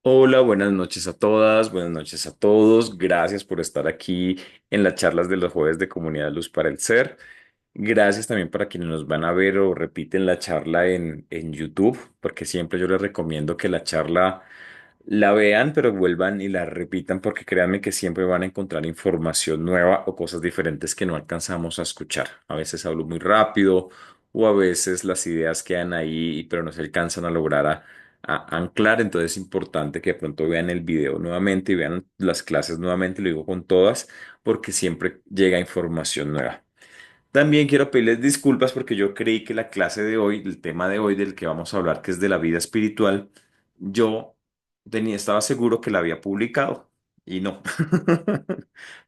Hola, buenas noches a todas, buenas noches a todos. Gracias por estar aquí en las charlas de los jueves de Comunidad Luz para el Ser. Gracias también para quienes nos van a ver o repiten la charla en YouTube, porque siempre yo les recomiendo que la charla la vean, pero vuelvan y la repitan, porque créanme que siempre van a encontrar información nueva o cosas diferentes que no alcanzamos a escuchar. A veces hablo muy rápido o a veces las ideas quedan ahí, pero no se alcanzan a lograr a anclar. Entonces es importante que de pronto vean el video nuevamente y vean las clases nuevamente, lo digo con todas, porque siempre llega información nueva. También quiero pedirles disculpas porque yo creí que la clase de hoy, el tema de hoy del que vamos a hablar, que es de la vida espiritual, yo estaba seguro que la había publicado y no.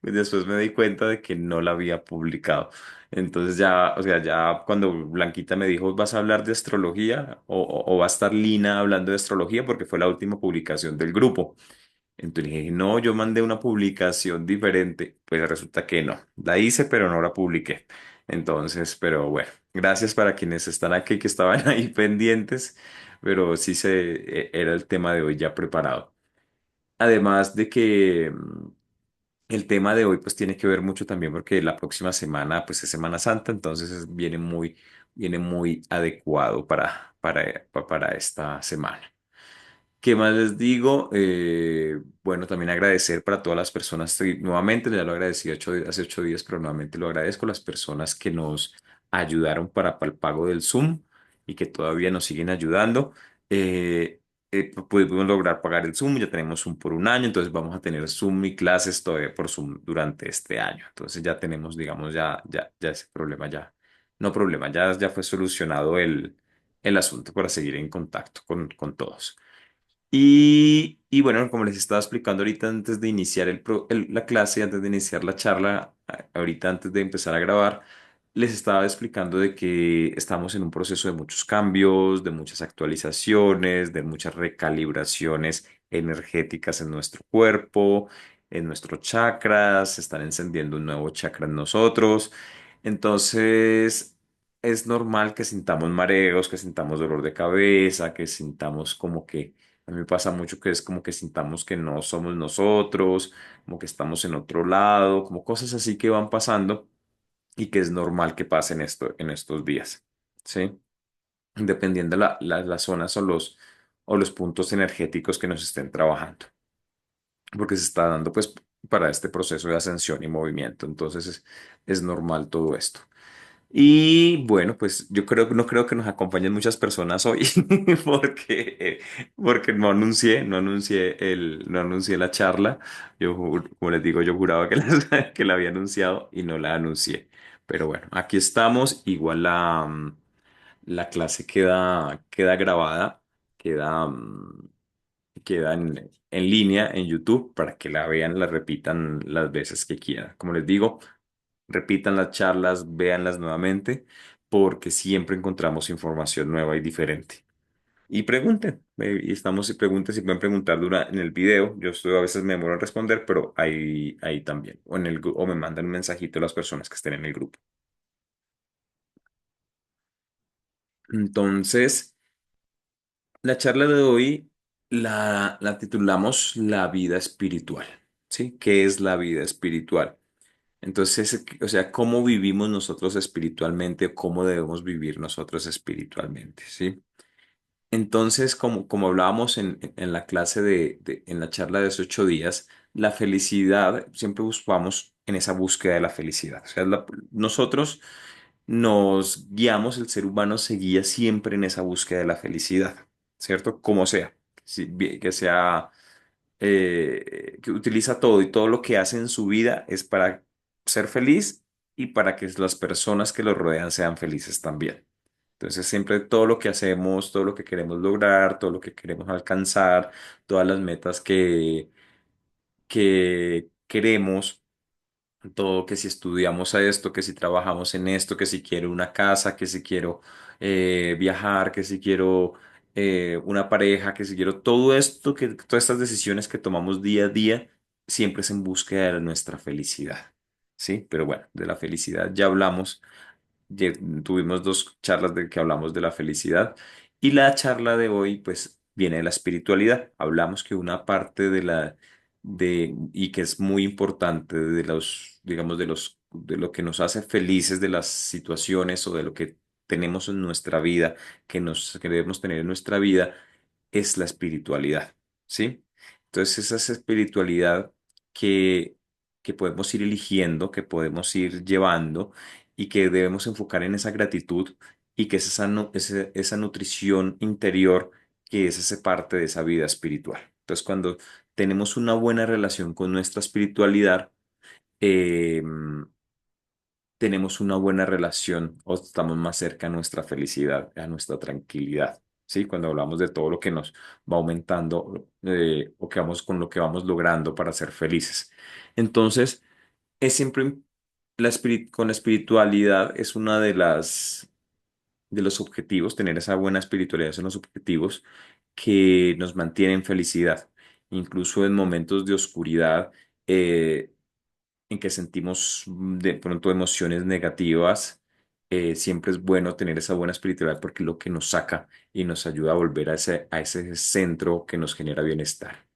Después me di cuenta de que no la había publicado. Entonces ya, o sea, ya cuando Blanquita me dijo, ¿vas a hablar de astrología o va a estar Lina hablando de astrología? Porque fue la última publicación del grupo. Entonces dije, no, yo mandé una publicación diferente. Pues resulta que no. La hice, pero no la publiqué. Entonces, pero bueno, gracias para quienes están aquí, que estaban ahí pendientes, pero sí era el tema de hoy ya preparado. Además de que el tema de hoy pues tiene que ver mucho también porque la próxima semana pues es Semana Santa, entonces viene muy adecuado para esta semana. ¿Qué más les digo? Bueno, también agradecer para todas las personas, nuevamente ya lo agradecí hace 8 días, pero nuevamente lo agradezco, las personas que nos ayudaron para el pago del Zoom y que todavía nos siguen ayudando. Pudimos lograr pagar el Zoom, ya tenemos Zoom por un año, entonces vamos a tener Zoom y clases todavía por Zoom durante este año. Entonces ya tenemos, digamos, ya ese problema no problema, ya fue solucionado el asunto para seguir en contacto con todos. Y bueno, como les estaba explicando ahorita antes de iniciar la clase, antes de iniciar la charla, ahorita antes de empezar a grabar, les estaba explicando de que estamos en un proceso de muchos cambios, de muchas actualizaciones, de muchas recalibraciones energéticas en nuestro cuerpo, en nuestros chakras, se están encendiendo un nuevo chakra en nosotros. Entonces, es normal que sintamos mareos, que sintamos dolor de cabeza, que sintamos como que a mí me pasa mucho que es como que sintamos que no somos nosotros, como que estamos en otro lado, como cosas así que van pasando y que es normal que pasen en estos días, ¿sí? Dependiendo de las zonas o los puntos energéticos que nos estén trabajando, porque se está dando pues para este proceso de ascensión y movimiento, entonces es normal todo esto. Y bueno, pues no creo que nos acompañen muchas personas hoy porque no anuncié la charla. Como les digo, yo juraba que que la había anunciado y no la anuncié. Pero bueno, aquí estamos. Igual la clase queda grabada, queda, queda en línea en YouTube para que la vean, la repitan las veces que quieran. Como les digo, repitan las charlas, véanlas nuevamente, porque siempre encontramos información nueva y diferente. Y pregunten, y estamos y pregunten si pueden preguntar en el video. Yo estoy, a veces me demoro en responder, pero ahí también. O me mandan un mensajito las personas que estén en el grupo. Entonces, la charla de hoy la titulamos La vida espiritual. ¿Sí? ¿Qué es la vida espiritual? Entonces, o sea, ¿cómo vivimos nosotros espiritualmente o cómo debemos vivir nosotros espiritualmente? ¿Sí? Entonces, como hablábamos en la clase en la charla de hace 8 días, la felicidad, siempre buscamos en esa búsqueda de la felicidad. O sea, nosotros nos guiamos, el ser humano se guía siempre en esa búsqueda de la felicidad, ¿cierto? Como sea, que sea que utiliza todo y todo lo que hace en su vida es para ser feliz y para que las personas que lo rodean sean felices también. Entonces, siempre todo lo que hacemos, todo lo que queremos lograr, todo lo que queremos alcanzar, todas las metas que queremos, todo, que si estudiamos a esto, que si trabajamos en esto, que si quiero una casa, que si quiero viajar, que si quiero una pareja, que si quiero todo esto, que todas estas decisiones que tomamos día a día, siempre es en búsqueda de nuestra felicidad. ¿Sí? Pero bueno, de la felicidad ya hablamos, tuvimos dos charlas de que hablamos de la felicidad y la charla de hoy, pues viene de la espiritualidad. Hablamos que una parte y que es muy importante de digamos, de lo que nos hace felices de las situaciones o de lo que tenemos en nuestra vida, que debemos tener en nuestra vida, es la espiritualidad, ¿sí? Entonces, esa espiritualidad que, que podemos ir eligiendo, que podemos ir llevando y que debemos enfocar en esa gratitud y que es esa nutrición interior que es esa parte de esa vida espiritual. Entonces, cuando tenemos una buena relación con nuestra espiritualidad, eh, tenemos una buena relación o estamos más cerca a nuestra felicidad, a nuestra tranquilidad. ¿Sí? Cuando hablamos de todo lo que nos va aumentando o que vamos con lo que vamos logrando para ser felices. Entonces, es siempre con la espiritualidad es una de los objetivos, tener esa buena espiritualidad son los objetivos que nos mantienen felicidad, incluso en momentos de oscuridad, en que sentimos de pronto emociones negativas. Siempre es bueno tener esa buena espiritualidad porque es lo que nos saca y nos ayuda a volver a ese centro que nos genera bienestar.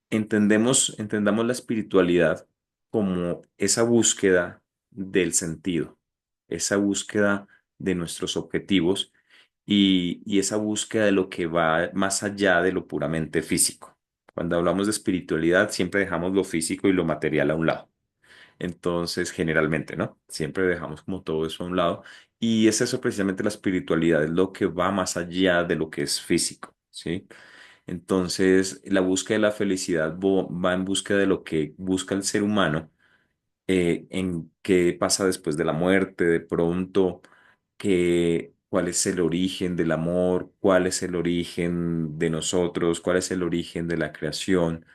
Entendamos la espiritualidad como esa búsqueda del sentido, esa búsqueda de nuestros objetivos y esa búsqueda de lo que va más allá de lo puramente físico. Cuando hablamos de espiritualidad, siempre dejamos lo físico y lo material a un lado. Entonces, generalmente, ¿no? Siempre dejamos como todo eso a un lado. Y es eso precisamente la espiritualidad, es lo que va más allá de lo que es físico, ¿sí? Entonces, la búsqueda de la felicidad va en búsqueda de lo que busca el ser humano, en qué pasa después de la muerte, de pronto, cuál es el origen del amor, cuál es el origen de nosotros, cuál es el origen de la creación,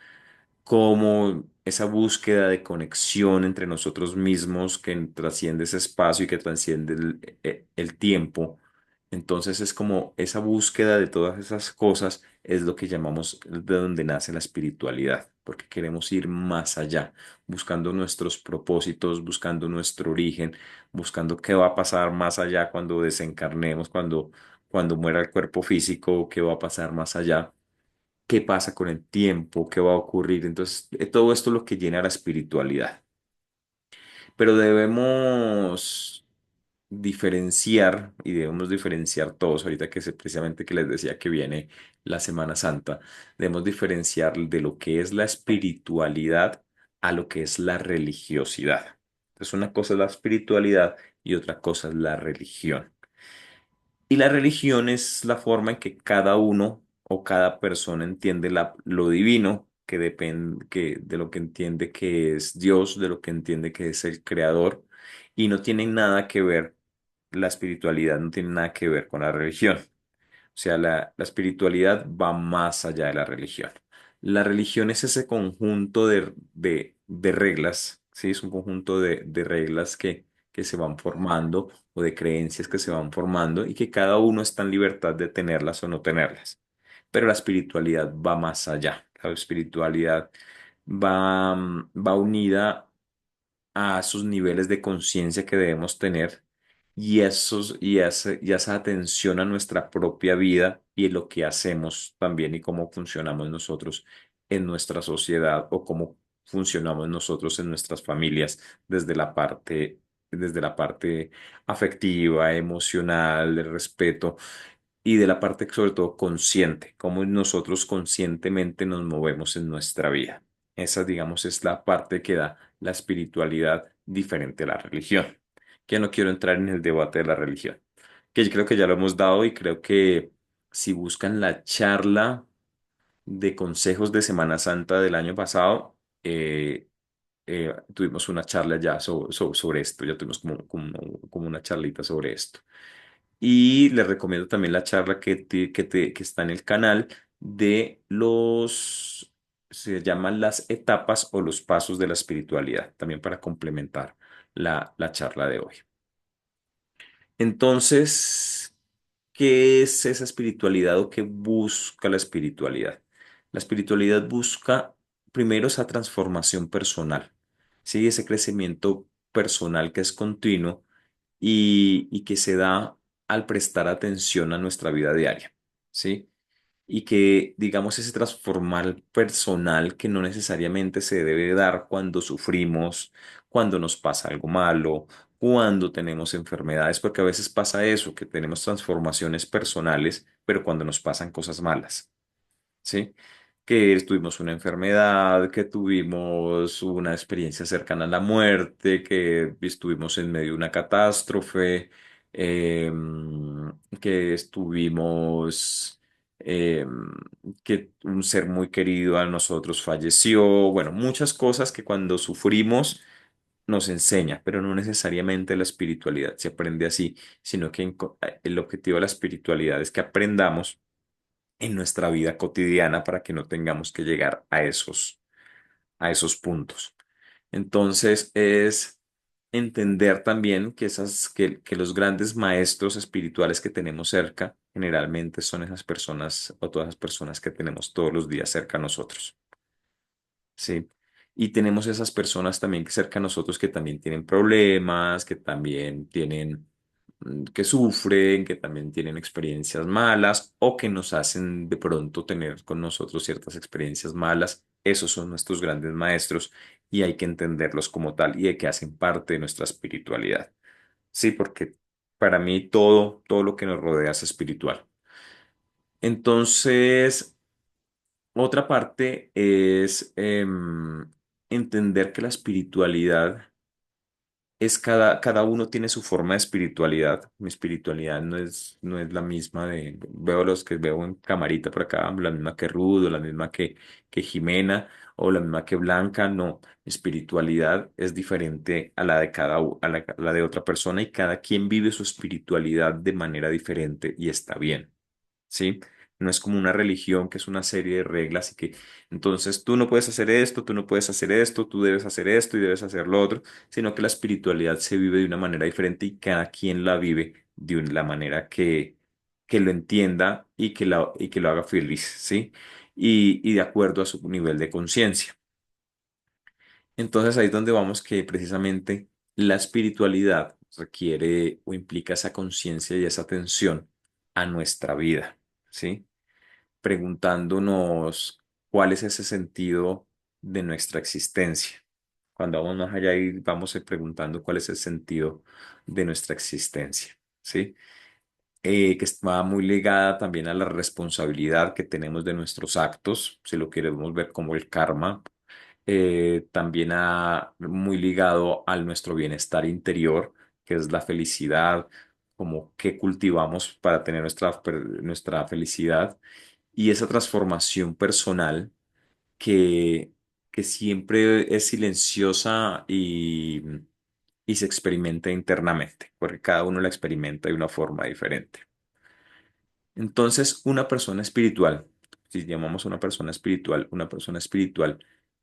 como esa búsqueda de conexión entre nosotros mismos que trasciende ese espacio y que trasciende el tiempo. Entonces es como esa búsqueda de todas esas cosas es lo que llamamos de donde nace la espiritualidad, porque queremos ir más allá, buscando nuestros propósitos, buscando nuestro origen, buscando qué va a pasar más allá cuando desencarnemos, cuando muera el cuerpo físico, qué va a pasar más allá, qué pasa con el tiempo, qué va a ocurrir. Entonces, todo esto es lo que llena la espiritualidad. Pero debemos diferenciar, y debemos diferenciar todos, ahorita que sé precisamente que les decía que viene la Semana Santa, debemos diferenciar de lo que es la espiritualidad a lo que es la religiosidad. Entonces, una cosa es la espiritualidad y otra cosa es la religión. Y la religión es la forma en que cada uno o cada persona entiende lo divino, que depende de lo que entiende que es Dios, de lo que entiende que es el creador, y no tiene nada que ver, la espiritualidad no tiene nada que ver con la religión. O sea, la espiritualidad va más allá de la religión. La religión es ese conjunto de reglas, ¿sí? Es un conjunto de reglas que se van formando o de creencias que se van formando y que cada uno está en libertad de tenerlas o no tenerlas. Pero la espiritualidad va más allá. La espiritualidad va unida a esos niveles de conciencia que debemos tener y esa atención a nuestra propia vida y en lo que hacemos también y cómo funcionamos nosotros en nuestra sociedad o cómo funcionamos nosotros en nuestras familias desde la parte afectiva, emocional, de respeto y de la parte sobre todo consciente, cómo nosotros conscientemente nos movemos en nuestra vida. Esa, digamos, es la parte que da la espiritualidad diferente a la religión. Que no quiero entrar en el debate de la religión, que yo creo que ya lo hemos dado y creo que si buscan la charla de consejos de Semana Santa del año pasado, tuvimos una charla ya sobre esto, ya tuvimos como una charlita sobre esto. Y les recomiendo también la charla que está en el canal se llaman las etapas o los pasos de la espiritualidad, también para complementar la charla de hoy. Entonces, ¿qué es esa espiritualidad o qué busca la espiritualidad? La espiritualidad busca primero esa transformación personal, ¿sí? Ese crecimiento personal que es continuo y que se da al prestar atención a nuestra vida diaria, ¿sí? y que, digamos, ese transformar personal que no necesariamente se debe dar cuando sufrimos, cuando nos pasa algo malo, cuando tenemos enfermedades, porque a veces pasa eso, que tenemos transformaciones personales, pero cuando nos pasan cosas malas. ¿Sí? Que tuvimos una enfermedad, que tuvimos una experiencia cercana a la muerte, que estuvimos en medio de una catástrofe, que estuvimos, que un ser muy querido a nosotros falleció, bueno, muchas cosas que cuando sufrimos nos enseña, pero no necesariamente la espiritualidad se aprende así, sino que el objetivo de la espiritualidad es que aprendamos en nuestra vida cotidiana para que no tengamos que llegar a esos puntos. Entonces es entender también que, que los grandes maestros espirituales que tenemos cerca generalmente son esas personas o todas las personas que tenemos todos los días cerca a nosotros. Sí. Y tenemos esas personas también que cerca a nosotros que también tienen problemas, que también tienen, que sufren, que también tienen experiencias malas o que nos hacen de pronto tener con nosotros ciertas experiencias malas. Esos son nuestros grandes maestros y hay que entenderlos como tal y de que hacen parte de nuestra espiritualidad. Sí, porque para mí todo lo que nos rodea es espiritual. Entonces, otra parte es entender que la espiritualidad es cada uno tiene su forma de espiritualidad. Mi espiritualidad no es la misma veo los que veo en camarita por acá, la misma que Rudo, la misma que Jimena o la misma que Blanca. No, mi espiritualidad es diferente a la de a la de otra persona y cada quien vive su espiritualidad de manera diferente y está bien. ¿Sí? No es como una religión que es una serie de reglas y que entonces tú no puedes hacer esto, tú no puedes hacer esto, tú debes hacer esto y debes hacer lo otro, sino que la espiritualidad se vive de una manera diferente y cada quien la vive la manera que lo entienda y que lo haga feliz, ¿sí? Y de acuerdo a su nivel de conciencia. Entonces ahí es donde vamos que precisamente la espiritualidad requiere o implica esa conciencia y esa atención a nuestra vida, ¿sí? Preguntándonos cuál es ese sentido de nuestra existencia. Cuando vamos más allá y vamos preguntando cuál es el sentido de nuestra existencia, ¿sí? Que está muy ligada también a la responsabilidad que tenemos de nuestros actos, si lo queremos ver como el karma, también muy ligado al nuestro bienestar interior, que es la felicidad, como qué cultivamos para tener nuestra felicidad y esa transformación personal que, que siempre es silenciosa y se experimenta internamente, porque cada uno la experimenta de una forma diferente. Entonces, una persona espiritual, si llamamos a una persona espiritual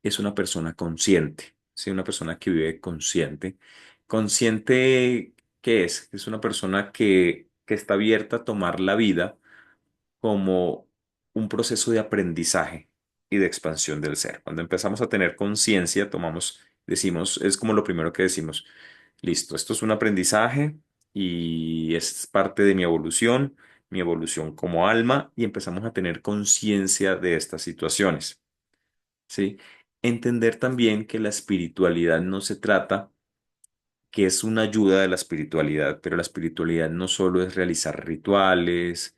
es una persona consciente, ¿sí? Una persona que vive consciente. ¿Consciente qué es? Es una persona que está abierta a tomar la vida como un proceso de aprendizaje y de expansión del ser. Cuando empezamos a tener conciencia, decimos, es como lo primero que decimos, listo, esto es un aprendizaje y es parte de mi evolución como alma, y empezamos a tener conciencia de estas situaciones, ¿sí? Entender también que la espiritualidad no se trata que es una ayuda de la espiritualidad, pero la espiritualidad no solo es realizar rituales,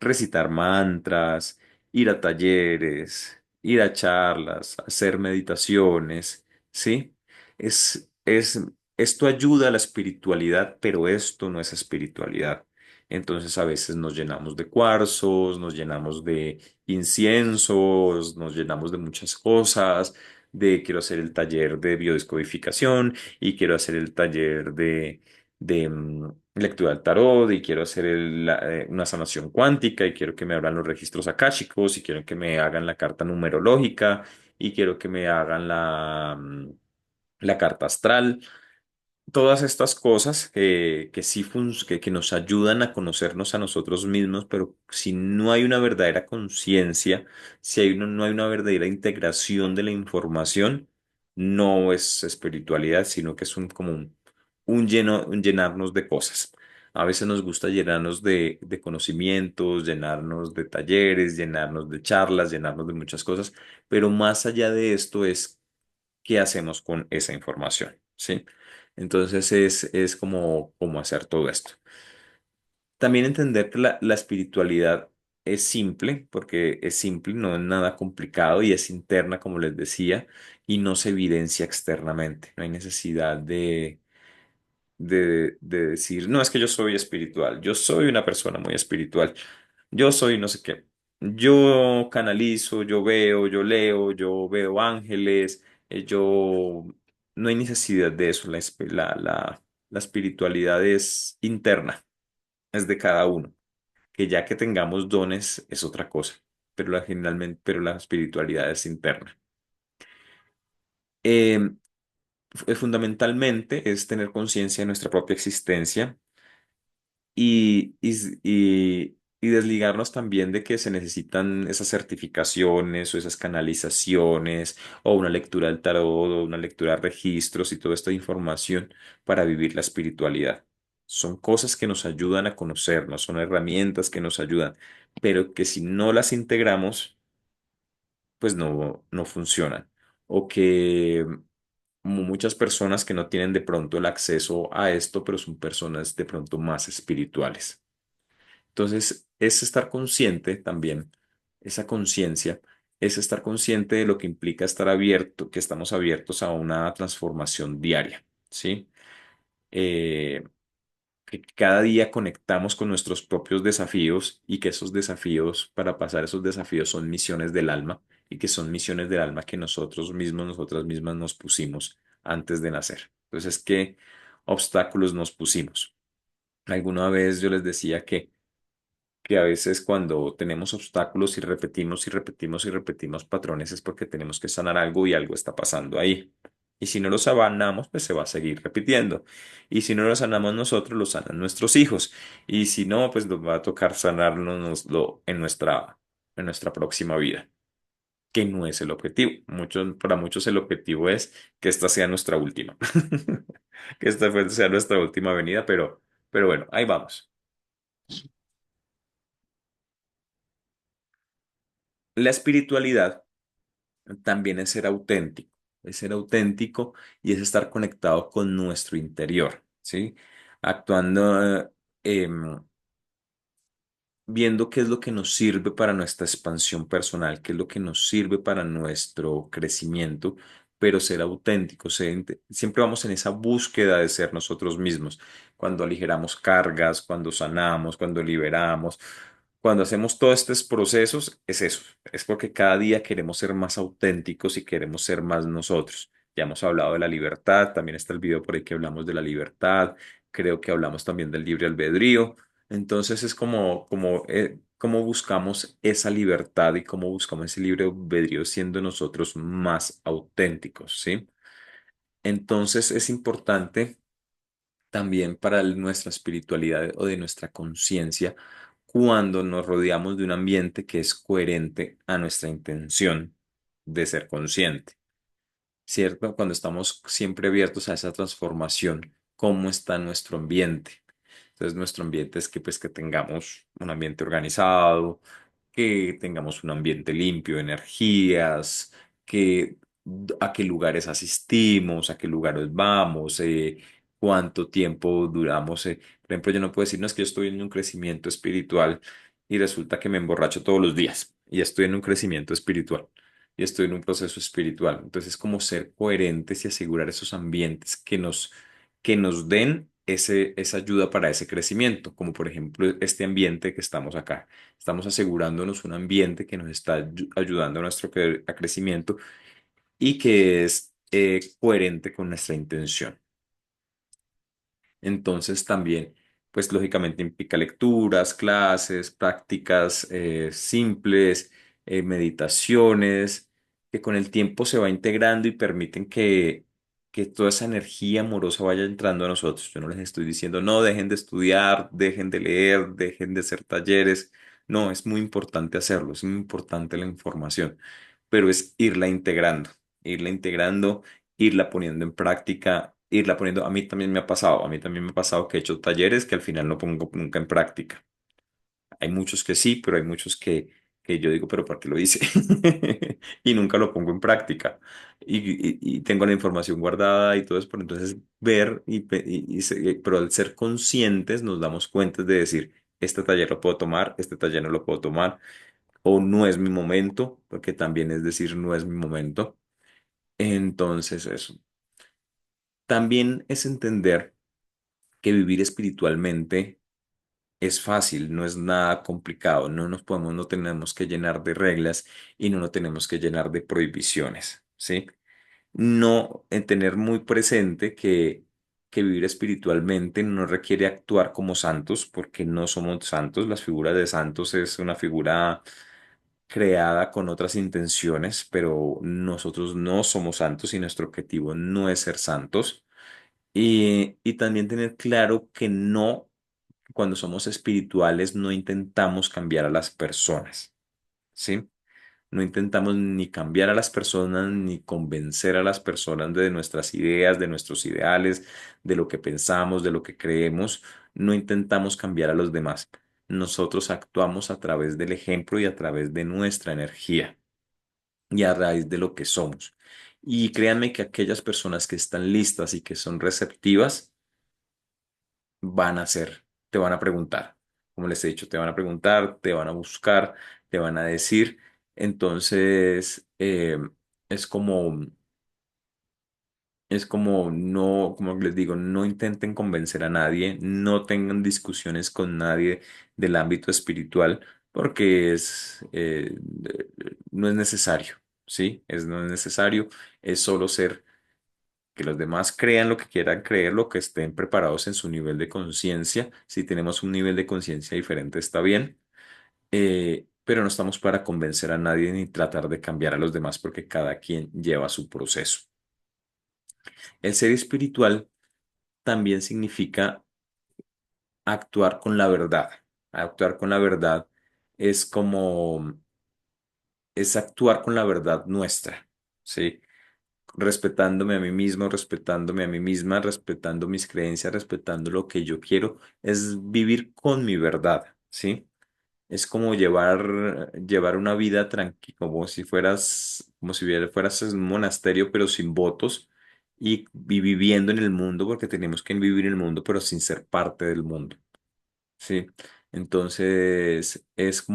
recitar mantras, ir a talleres, ir a charlas, hacer meditaciones, ¿sí? Esto ayuda a la espiritualidad, pero esto no es espiritualidad. Entonces a veces nos llenamos de cuarzos, nos llenamos de inciensos, nos llenamos de muchas cosas, de quiero hacer el taller de biodescodificación y quiero hacer el taller de lectura del tarot y quiero hacer una sanación cuántica y quiero que me abran los registros akáshicos y quiero que me hagan la carta numerológica y quiero que me hagan la carta astral. Todas estas cosas que sí que nos ayudan a conocernos a nosotros mismos, pero si no hay una verdadera conciencia, si no hay una verdadera integración de la información, no es espiritualidad, sino que es como un llenarnos de cosas. A veces nos gusta llenarnos de conocimientos, llenarnos de talleres, llenarnos de charlas, llenarnos de muchas cosas, pero más allá de esto es qué hacemos con esa información, ¿sí? Entonces es como hacer todo esto. También entender que la espiritualidad es simple, porque es simple, no es nada complicado y es interna, como les decía, y no se evidencia externamente. No hay necesidad de decir, no, es que yo soy espiritual, yo soy una persona muy espiritual, yo soy no sé qué. Yo canalizo, yo veo, yo leo, yo veo ángeles, yo... No hay necesidad de eso, la espiritualidad es interna, es de cada uno. Que ya que tengamos dones es otra cosa, pero la espiritualidad es interna. Eh, Fundamentalmente es tener conciencia de nuestra propia existencia y desligarnos también de que se necesitan esas certificaciones o esas canalizaciones o una lectura del tarot o una lectura de registros y toda esta información para vivir la espiritualidad. Son cosas que nos ayudan a conocernos, son herramientas que nos ayudan, pero que si no las integramos, pues no funcionan. O que como muchas personas que no tienen de pronto el acceso a esto, pero son personas de pronto más espirituales. Entonces, es estar consciente también, esa conciencia, es estar consciente de lo que implica estar abierto, que estamos abiertos a una transformación diaria, ¿sí? Eh, que cada día conectamos con nuestros propios desafíos y que esos desafíos, para pasar esos desafíos, son misiones del alma y que son misiones del alma que nosotros mismos, nosotras mismas nos pusimos antes de nacer. Entonces, ¿qué obstáculos nos pusimos? Alguna vez yo les decía que a veces cuando tenemos obstáculos y repetimos y repetimos y repetimos patrones es porque tenemos que sanar algo y algo está pasando ahí. Y si no lo sanamos, pues se va a seguir repitiendo. Y si no lo sanamos nosotros, lo sanan nuestros hijos. Y si no, pues nos va a tocar sanárnoslo en nuestra próxima vida, que no es el objetivo. Para muchos el objetivo es que esta sea nuestra última. Que esta sea nuestra última venida, pero bueno, ahí vamos. La espiritualidad también es ser auténtico y es estar conectado con nuestro interior, ¿sí? Actuando, viendo qué es lo que nos sirve para nuestra expansión personal, qué es lo que nos sirve para nuestro crecimiento, pero ser auténticos, siempre vamos en esa búsqueda de ser nosotros mismos, cuando aligeramos cargas, cuando sanamos, cuando liberamos. Cuando hacemos todos estos procesos, es eso, es porque cada día queremos ser más auténticos y queremos ser más nosotros. Ya hemos hablado de la libertad, también está el video por ahí que hablamos de la libertad, creo que hablamos también del libre albedrío. Entonces es cómo buscamos esa libertad y cómo buscamos ese libre albedrío siendo nosotros más auténticos, ¿sí? Entonces es importante también para nuestra espiritualidad o de nuestra conciencia cuando nos rodeamos de un ambiente que es coherente a nuestra intención de ser consciente. ¿Cierto? Cuando estamos siempre abiertos a esa transformación, ¿cómo está nuestro ambiente? Entonces, nuestro ambiente es que, pues, que tengamos un ambiente organizado, que tengamos un ambiente limpio de energías, que a qué lugares asistimos, a qué lugares vamos, cuánto tiempo duramos. Por ejemplo, yo no puedo decir, no, es que yo estoy en un crecimiento espiritual y resulta que me emborracho todos los días y estoy en un crecimiento espiritual y estoy en un proceso espiritual. Entonces, es como ser coherentes y asegurar esos ambientes que nos den esa ayuda para ese crecimiento, como por ejemplo este ambiente que estamos acá. Estamos asegurándonos un ambiente que nos está ayudando a nuestro a crecimiento y que es coherente con nuestra intención. Entonces también, pues lógicamente implica lecturas, clases, prácticas simples, meditaciones, que con el tiempo se va integrando y permiten que toda esa energía amorosa vaya entrando a nosotros. Yo no les estoy diciendo, no, dejen de estudiar, dejen de leer, dejen de hacer talleres. No, es muy importante hacerlo, es muy importante la información, pero es irla integrando, irla poniendo en práctica irla poniendo. A mí también me ha pasado, a mí también me ha pasado que he hecho talleres que al final no pongo nunca en práctica. Hay muchos que sí, pero hay muchos que yo digo, pero ¿por qué lo hice? Y nunca lo pongo en práctica. Y tengo la información guardada y todo eso, pero entonces ver pero al ser conscientes nos damos cuenta de decir, este taller lo puedo tomar, este taller no lo puedo tomar, o no es mi momento, porque también es decir, no es mi momento. Entonces eso. También es entender que vivir espiritualmente es fácil, no es nada complicado, no tenemos que llenar de reglas y no nos tenemos que llenar de prohibiciones, ¿sí? No tener muy presente que vivir espiritualmente no requiere actuar como santos, porque no somos santos. Las figuras de santos es una figura creada con otras intenciones, pero nosotros no somos santos y nuestro objetivo no es ser santos. Y también tener claro que no, cuando somos espirituales, no intentamos cambiar a las personas, ¿sí? No intentamos ni cambiar a las personas, ni convencer a las personas de nuestras ideas, de nuestros ideales, de lo que pensamos, de lo que creemos. No intentamos cambiar a los demás. Nosotros actuamos a través del ejemplo y a través de nuestra energía y a raíz de lo que somos. Y créanme que aquellas personas que están listas y que son receptivas, van a hacer, te van a preguntar. Como les he dicho, te van a preguntar, te van a buscar, te van a decir. Entonces, es como, es como no, como les digo, no intenten convencer a nadie, no tengan discusiones con nadie del ámbito espiritual, porque no es necesario, ¿sí? No es necesario, es solo ser que los demás crean lo que quieran creer, lo que estén preparados en su nivel de conciencia. Si tenemos un nivel de conciencia diferente, está bien, pero no estamos para convencer a nadie ni tratar de cambiar a los demás porque cada quien lleva su proceso. El ser espiritual también significa actuar con la verdad. Actuar con la verdad es como, es actuar con la verdad nuestra, ¿sí? Respetándome a mí mismo, respetándome a mí misma, respetando mis creencias, respetando lo que yo quiero, es vivir con mi verdad, ¿sí? Es como llevar una vida tranquila, como si fueras en un monasterio, pero sin votos y viviendo en el mundo, porque tenemos que vivir en el mundo, pero sin ser parte del mundo. Sí, entonces es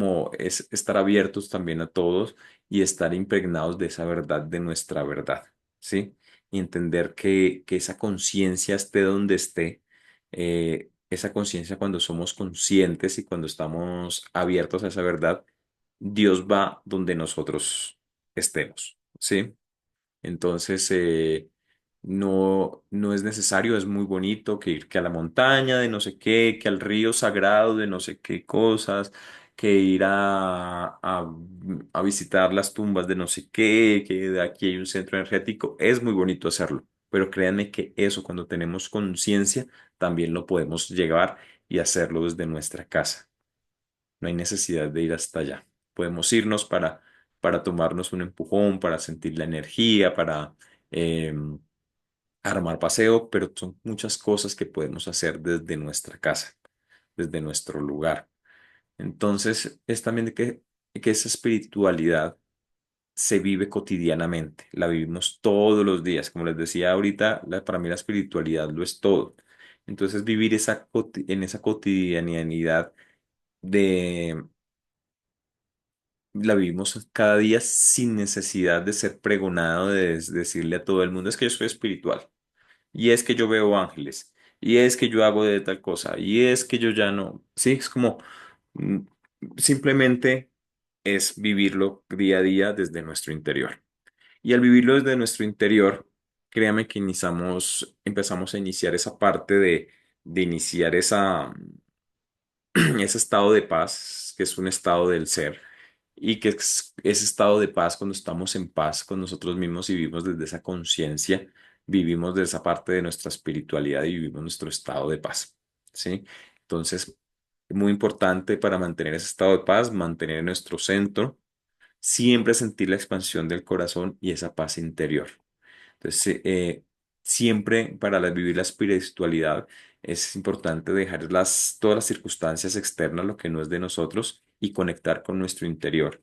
estar abiertos también a todos y estar impregnados de esa verdad, de nuestra verdad, ¿sí? Y entender que esa conciencia esté donde esté, esa conciencia cuando somos conscientes y cuando estamos abiertos a esa verdad, Dios va donde nosotros estemos, ¿sí? Entonces, no es necesario, es muy bonito que ir que a la montaña de no sé qué, que al río sagrado de no sé qué cosas, que ir a visitar las tumbas de no sé qué, que de aquí hay un centro energético. Es muy bonito hacerlo, pero créanme que eso cuando tenemos conciencia también lo podemos llevar y hacerlo desde nuestra casa. No hay necesidad de ir hasta allá. Podemos irnos para tomarnos un empujón, para sentir la energía, para armar paseo, pero son muchas cosas que podemos hacer desde nuestra casa, desde nuestro lugar. Entonces, es también que esa espiritualidad se vive cotidianamente, la vivimos todos los días. Como les decía ahorita, para mí la espiritualidad lo es todo. Entonces, vivir en esa cotidianidad de la vivimos cada día sin necesidad de ser pregonado, decirle a todo el mundo, es que yo soy espiritual, y es que yo veo ángeles, y es que yo hago de tal cosa, y es que yo ya no, sí, es como mm, simplemente es vivirlo día a día desde nuestro interior. Y al vivirlo desde nuestro interior, créame que empezamos a iniciar esa parte de iniciar ese estado de paz, que es un estado del ser, y que es ese estado de paz cuando estamos en paz con nosotros mismos y vivimos desde esa conciencia, vivimos de esa parte de nuestra espiritualidad y vivimos nuestro estado de paz, ¿sí? Entonces, es muy importante para mantener ese estado de paz, mantener nuestro centro, siempre sentir la expansión del corazón y esa paz interior. Entonces, siempre para vivir la espiritualidad es importante dejar todas las circunstancias externas, lo que no es de nosotros, y conectar con nuestro interior.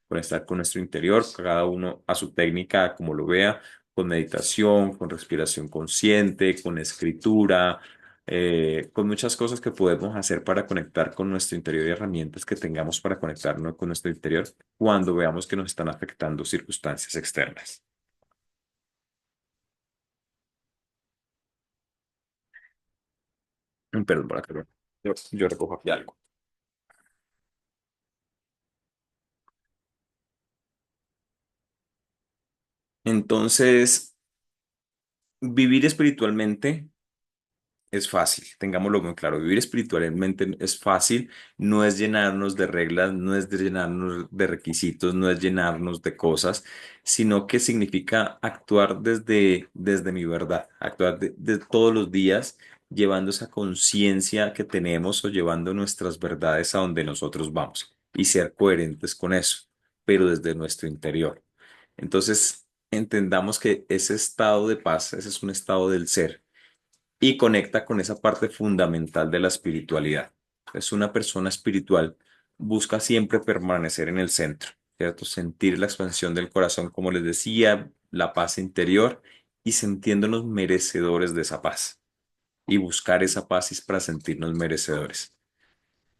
Conectar con nuestro interior, cada uno a su técnica, como lo vea, con meditación, con respiración consciente, con escritura, con muchas cosas que podemos hacer para conectar con nuestro interior y herramientas que tengamos para conectarnos con nuestro interior cuando veamos que nos están afectando circunstancias externas. Perdón por acá. Yo recojo aquí algo. Entonces, vivir espiritualmente es fácil, tengámoslo muy claro. Vivir espiritualmente es fácil, no es llenarnos de reglas, no es de llenarnos de requisitos, no es llenarnos de cosas, sino que significa actuar desde mi verdad, actuar de todos los días, llevando esa conciencia que tenemos o llevando nuestras verdades a donde nosotros vamos y ser coherentes con eso, pero desde nuestro interior. Entonces, entendamos que ese estado de paz, ese es un estado del ser y conecta con esa parte fundamental de la espiritualidad. Es una persona espiritual, busca siempre permanecer en el centro, ¿cierto? Sentir la expansión del corazón, como les decía, la paz interior y sintiéndonos merecedores de esa paz. Y buscar esa paz es para sentirnos merecedores.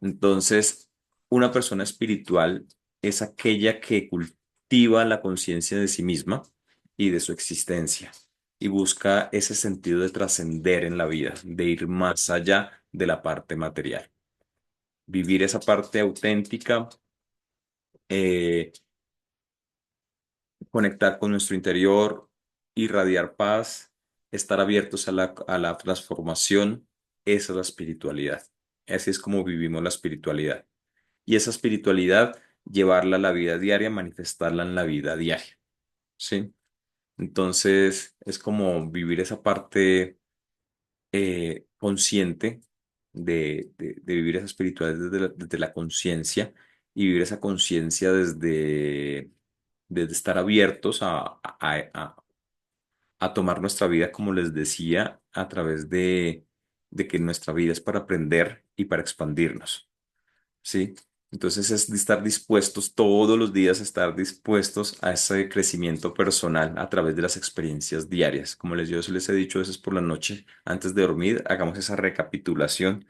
Entonces, una persona espiritual es aquella que cultiva la conciencia de sí misma y de su existencia y busca ese sentido de trascender en la vida, de ir más allá de la parte material. Vivir esa parte auténtica, eh, conectar con nuestro interior, irradiar paz, estar abiertos a la transformación, esa es la espiritualidad. Así es como vivimos la espiritualidad. Y esa espiritualidad, llevarla a la vida diaria, manifestarla en la vida diaria, ¿sí? Entonces, es como vivir esa parte consciente de vivir esa espiritualidad desde la conciencia y vivir esa conciencia desde estar abiertos a tomar nuestra vida, como les decía, a través de que nuestra vida es para aprender y para expandirnos. ¿Sí? Entonces es de estar dispuestos todos los días, estar dispuestos a ese crecimiento personal a través de las experiencias diarias. Como yo les he dicho a veces por la noche, antes de dormir, hagamos esa recapitulación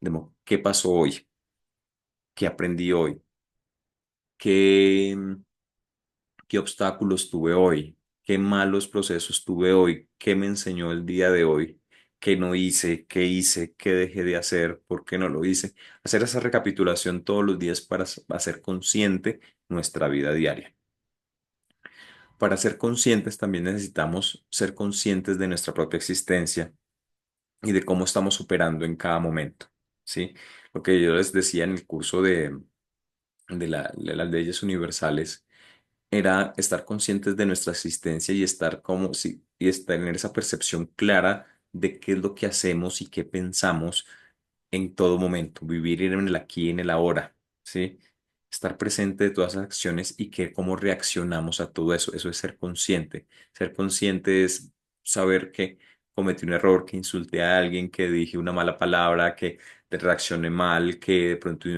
de qué pasó hoy, qué aprendí hoy, qué, qué obstáculos tuve hoy, qué malos procesos tuve hoy, qué me enseñó el día de hoy, qué no hice, qué dejé de hacer, por qué no lo hice. Hacer esa recapitulación todos los días para hacer consciente nuestra vida diaria. Para ser conscientes también necesitamos ser conscientes de nuestra propia existencia y de cómo estamos operando en cada momento. ¿Sí? Lo que yo les decía en el curso de las leyes universales era estar conscientes de nuestra existencia y estar como si y tener esa percepción clara de qué es lo que hacemos y qué pensamos en todo momento, vivir en el aquí y en el ahora, ¿sí? Estar presente de todas las acciones y que cómo reaccionamos a todo eso. Eso es ser consciente. Ser consciente es saber que cometí un error, que insulté a alguien, que dije una mala palabra, que reaccioné mal, que de pronto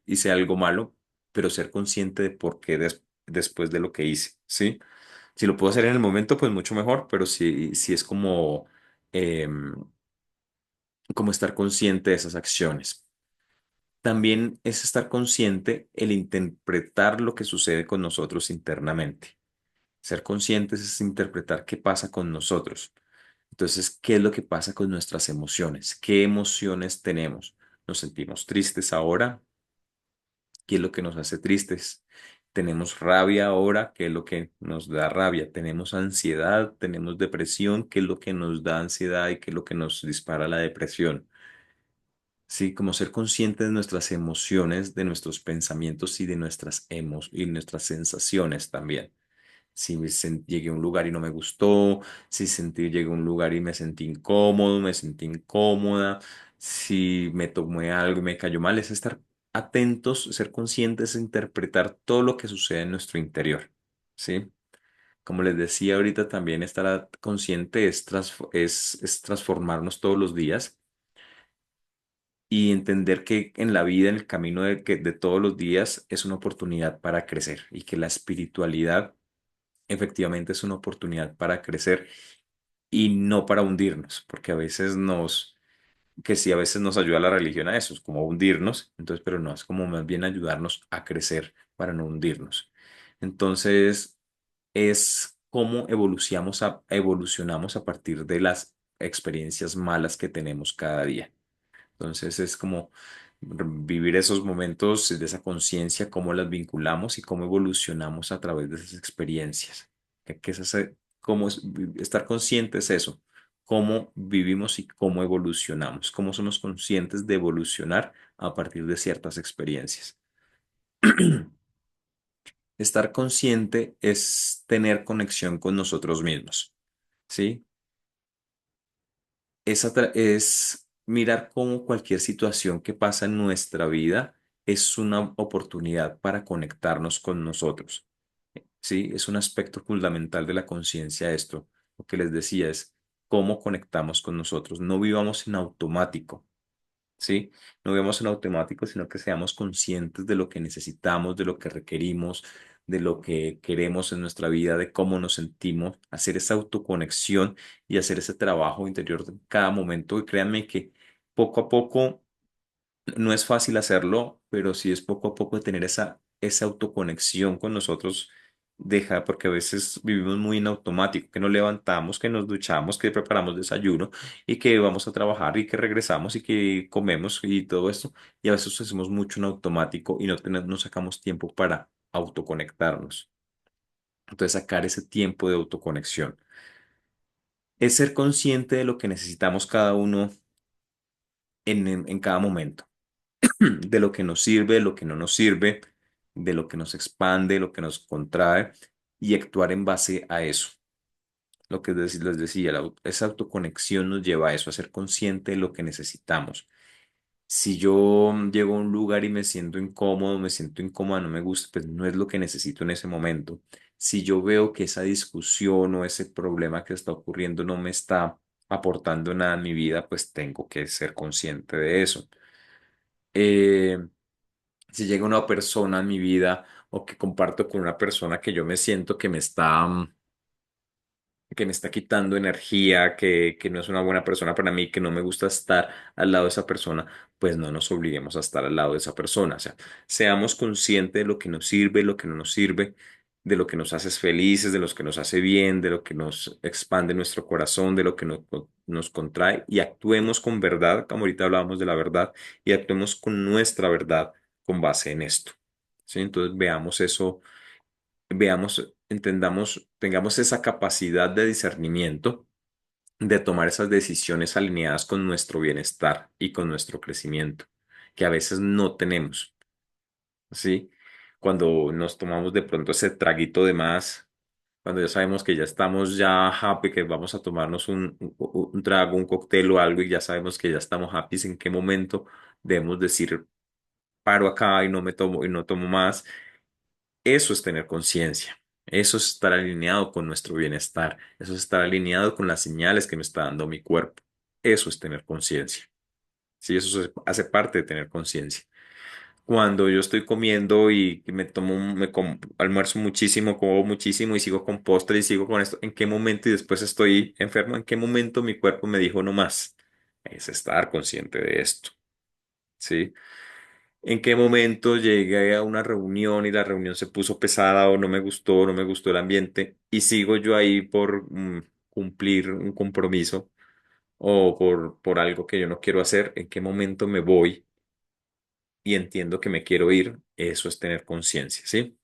hice algo malo, pero ser consciente de por qué después de lo que hice, ¿sí? Si lo puedo hacer en el momento, pues mucho mejor, pero si es em, como estar consciente de esas acciones. También es estar consciente el interpretar lo que sucede con nosotros internamente. Ser conscientes es interpretar qué pasa con nosotros. Entonces, ¿qué es lo que pasa con nuestras emociones? ¿Qué emociones tenemos? ¿Nos sentimos tristes ahora? ¿Qué es lo que nos hace tristes? Tenemos rabia ahora, ¿qué es lo que nos da rabia? Tenemos ansiedad, tenemos depresión, ¿qué es lo que nos da ansiedad y qué es lo que nos dispara la depresión? Sí, como ser consciente de nuestras emociones, de nuestros pensamientos y de y nuestras sensaciones también. Si llegué a un lugar y no me gustó, si llegué a un lugar y me sentí incómodo, me sentí incómoda, si me tomé algo y me cayó mal, es estar atentos, ser conscientes, interpretar todo lo que sucede en nuestro interior. ¿Sí? como les decía ahorita, también estar consciente es transformarnos todos los días y entender que en la vida, en el camino de todos los días, es una oportunidad para crecer y que la espiritualidad efectivamente es una oportunidad para crecer y no para hundirnos, porque a veces que sí, a veces nos ayuda la religión a eso, es como hundirnos, entonces, pero no, es como más bien ayudarnos a crecer para no hundirnos. Entonces, es cómo evolucionamos a partir de las experiencias malas que tenemos cada día. Entonces es como vivir esos momentos de esa conciencia, cómo las vinculamos y cómo evolucionamos a través de esas experiencias. Que es estar consciente es eso, cómo vivimos y cómo evolucionamos, cómo somos conscientes de evolucionar a partir de ciertas experiencias. Estar consciente es tener conexión con nosotros mismos, ¿sí? Es mirar cómo cualquier situación que pasa en nuestra vida es una oportunidad para conectarnos con nosotros. Sí, es un aspecto fundamental de la conciencia esto. Lo que les decía es cómo conectamos con nosotros. No vivamos en automático. ¿Sí? No vivamos en automático, sino que seamos conscientes de lo que necesitamos, de lo que requerimos, de lo que queremos en nuestra vida, de cómo nos sentimos, hacer esa autoconexión y hacer ese trabajo interior en cada momento. Y créanme que poco a poco no es fácil hacerlo, pero sí es poco a poco tener esa autoconexión con nosotros, porque a veces vivimos muy en automático, que nos levantamos, que nos duchamos, que preparamos desayuno y que vamos a trabajar y que regresamos y que comemos y todo esto. Y a veces hacemos mucho en automático y no sacamos tiempo para autoconectarnos. Entonces, sacar ese tiempo de autoconexión es ser consciente de lo que necesitamos cada uno en cada momento. De lo que nos sirve, de lo que no nos sirve, de lo que nos expande, lo que nos contrae y actuar en base a eso. Lo que les decía, esa autoconexión nos lleva a eso, a ser consciente de lo que necesitamos. Si yo llego a un lugar y me siento incómodo, me siento incómoda, no me gusta, pues no es lo que necesito en ese momento. Si yo veo que esa discusión o ese problema que está ocurriendo no me está aportando nada en mi vida, pues tengo que ser consciente de eso. Eh, si llega una persona en mi vida o que comparto con una persona que yo me siento que me está quitando energía, que no es una buena persona para mí, que no me gusta estar al lado de esa persona, pues no nos obliguemos a estar al lado de esa persona. O sea, seamos conscientes de lo que nos sirve, lo que no nos sirve, de lo que nos hace felices, de lo que nos hace bien, de lo que nos expande nuestro corazón, de lo que nos contrae y actuemos con verdad, como ahorita hablábamos de la verdad, y actuemos con nuestra verdad con base en esto. ¿Sí? Entonces entendamos, tengamos esa capacidad de discernimiento, de tomar esas decisiones alineadas con nuestro bienestar y con nuestro crecimiento, que a veces no tenemos, ¿sí? Cuando nos tomamos de pronto ese traguito de más, cuando ya sabemos que ya estamos ya happy, que vamos a tomarnos un trago, un cóctel o algo y ya sabemos que ya estamos happy, ¿en qué momento debemos decir paro acá y no me tomo y no tomo más? Eso es tener conciencia. Eso es estar alineado con nuestro bienestar. Eso es estar alineado con las señales que me está dando mi cuerpo. Eso es tener conciencia. Sí, hace parte de tener conciencia. Cuando yo estoy comiendo y que almuerzo muchísimo, como muchísimo y sigo con postre y sigo con esto, ¿en qué momento y después estoy enfermo? ¿En qué momento mi cuerpo me dijo no más? Es estar consciente de esto. ¿Sí? ¿En qué momento llegué a una reunión y la reunión se puso pesada o no me gustó el ambiente y sigo yo ahí por cumplir un compromiso o por algo que yo no quiero hacer? ¿En qué momento me voy y entiendo que me quiero ir? Eso es tener conciencia, ¿sí?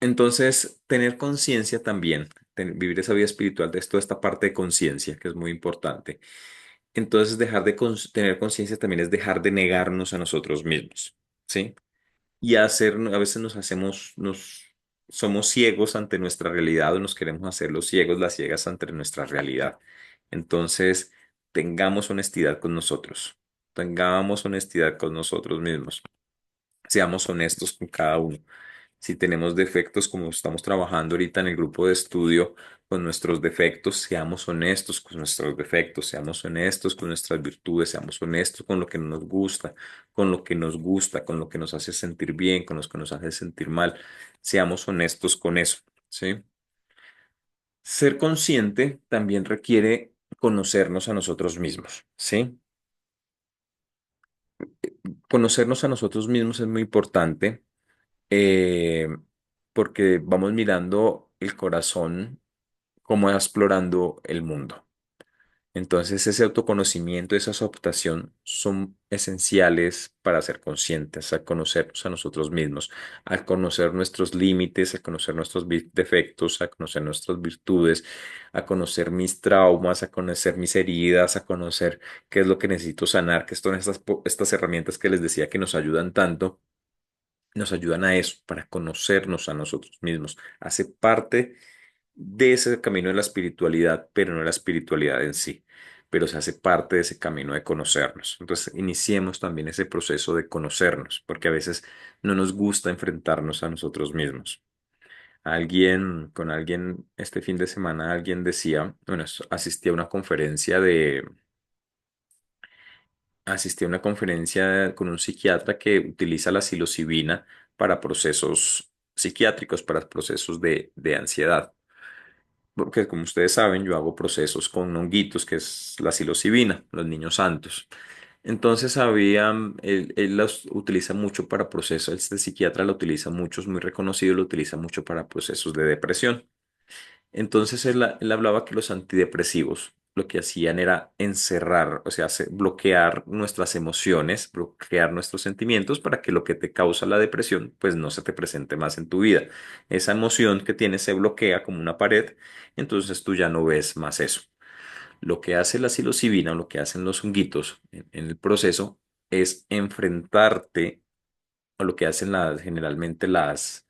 Entonces, tener conciencia también, vivir esa vida espiritual, es toda esta parte de conciencia que es muy importante. Entonces, tener conciencia también es dejar de negarnos a nosotros mismos, ¿sí? A veces somos ciegos ante nuestra realidad o nos queremos hacer los ciegos, las ciegas ante nuestra realidad. Entonces, tengamos honestidad con nosotros, tengamos honestidad con nosotros mismos, seamos honestos con cada uno. Si tenemos defectos, como estamos trabajando ahorita en el grupo de estudio con nuestros defectos, seamos honestos con nuestros defectos, seamos honestos con nuestras virtudes, seamos honestos con lo que no nos gusta, con lo que nos gusta, con lo que nos hace sentir bien, con lo que nos hace sentir mal. Seamos honestos con eso, ¿sí? Ser consciente también requiere conocernos a nosotros mismos, ¿sí? Conocernos a nosotros mismos es muy importante, eh, porque vamos mirando el corazón como va explorando el mundo. Entonces, ese autoconocimiento, esa aceptación son esenciales para ser conscientes, a conocernos a nosotros mismos, a conocer nuestros límites, a conocer nuestros defectos, a conocer nuestras virtudes, a conocer mis traumas, a conocer mis heridas, a conocer qué es lo que necesito sanar, que son estas herramientas que les decía que nos ayudan tanto, nos ayudan a eso, para conocernos a nosotros mismos. Hace parte de ese camino de la espiritualidad, pero no la espiritualidad en sí, pero se hace parte de ese camino de conocernos. Entonces, iniciemos también ese proceso de conocernos, porque a veces no nos gusta enfrentarnos a nosotros mismos. Con alguien este fin de semana, alguien decía, bueno, asistí a una conferencia asistí a una conferencia con un psiquiatra que utiliza la psilocibina para procesos psiquiátricos, para procesos de ansiedad. Porque como ustedes saben, yo hago procesos con honguitos, que es la psilocibina, los niños santos. Entonces él los utiliza mucho para procesos, este psiquiatra lo utiliza mucho, es muy reconocido, lo utiliza mucho para procesos de depresión. Entonces él hablaba que los antidepresivos lo que hacían era encerrar, o sea, bloquear nuestras emociones, bloquear nuestros sentimientos para que lo que te causa la depresión pues no se te presente más en tu vida. Esa emoción que tienes se bloquea como una pared, entonces tú ya no ves más eso. Lo que hace la psilocibina o lo que hacen los honguitos en el proceso es enfrentarte o lo que hacen generalmente las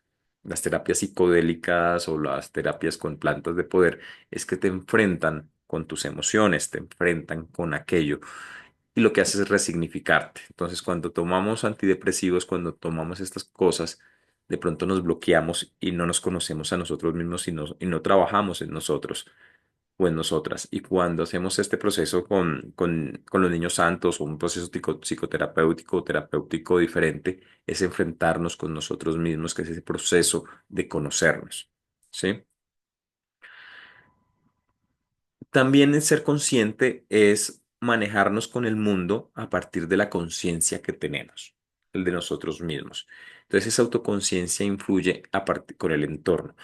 terapias psicodélicas o las terapias con plantas de poder, es que te enfrentan con tus emociones, te enfrentan con aquello. Y lo que hace es resignificarte. Entonces, cuando tomamos antidepresivos, cuando tomamos estas cosas, de pronto nos bloqueamos y no nos conocemos a nosotros mismos y no trabajamos en nosotros o en nosotras. Y cuando hacemos este proceso con los niños santos o un proceso psicoterapéutico o terapéutico diferente, es enfrentarnos con nosotros mismos, que es ese proceso de conocernos. ¿Sí? También el ser consciente es manejarnos con el mundo a partir de la conciencia que tenemos, el de nosotros mismos. Entonces, esa autoconciencia influye con el entorno.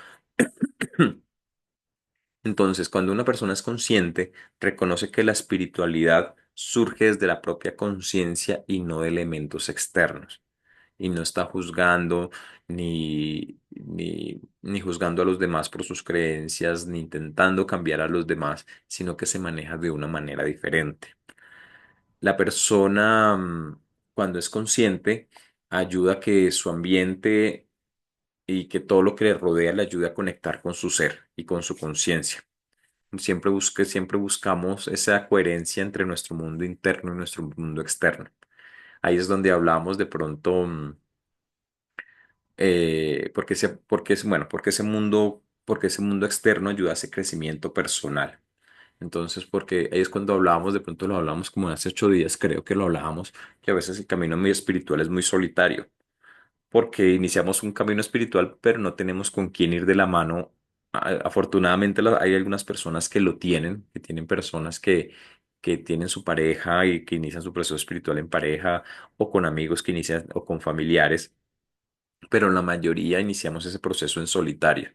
Entonces, cuando una persona es consciente, reconoce que la espiritualidad surge desde la propia conciencia y no de elementos externos. Y no está juzgando ni juzgando a los demás por sus creencias, ni intentando cambiar a los demás, sino que se maneja de una manera diferente. La persona, cuando es consciente, ayuda a que su ambiente y que todo lo que le rodea le ayude a conectar con su ser y con su conciencia. Siempre buscamos esa coherencia entre nuestro mundo interno y nuestro mundo externo. Ahí es donde hablamos de pronto, porque ese mundo externo ayuda a ese crecimiento personal. Entonces, porque ahí es cuando hablábamos, de pronto lo hablamos como hace 8 días, creo que lo hablábamos, que a veces el camino muy espiritual es muy solitario porque iniciamos un camino espiritual, pero no tenemos con quién ir de la mano. Afortunadamente hay algunas personas que lo tienen, que tienen personas que tienen su pareja y que inician su proceso espiritual en pareja o con amigos que inician o con familiares, pero la mayoría iniciamos ese proceso en solitario.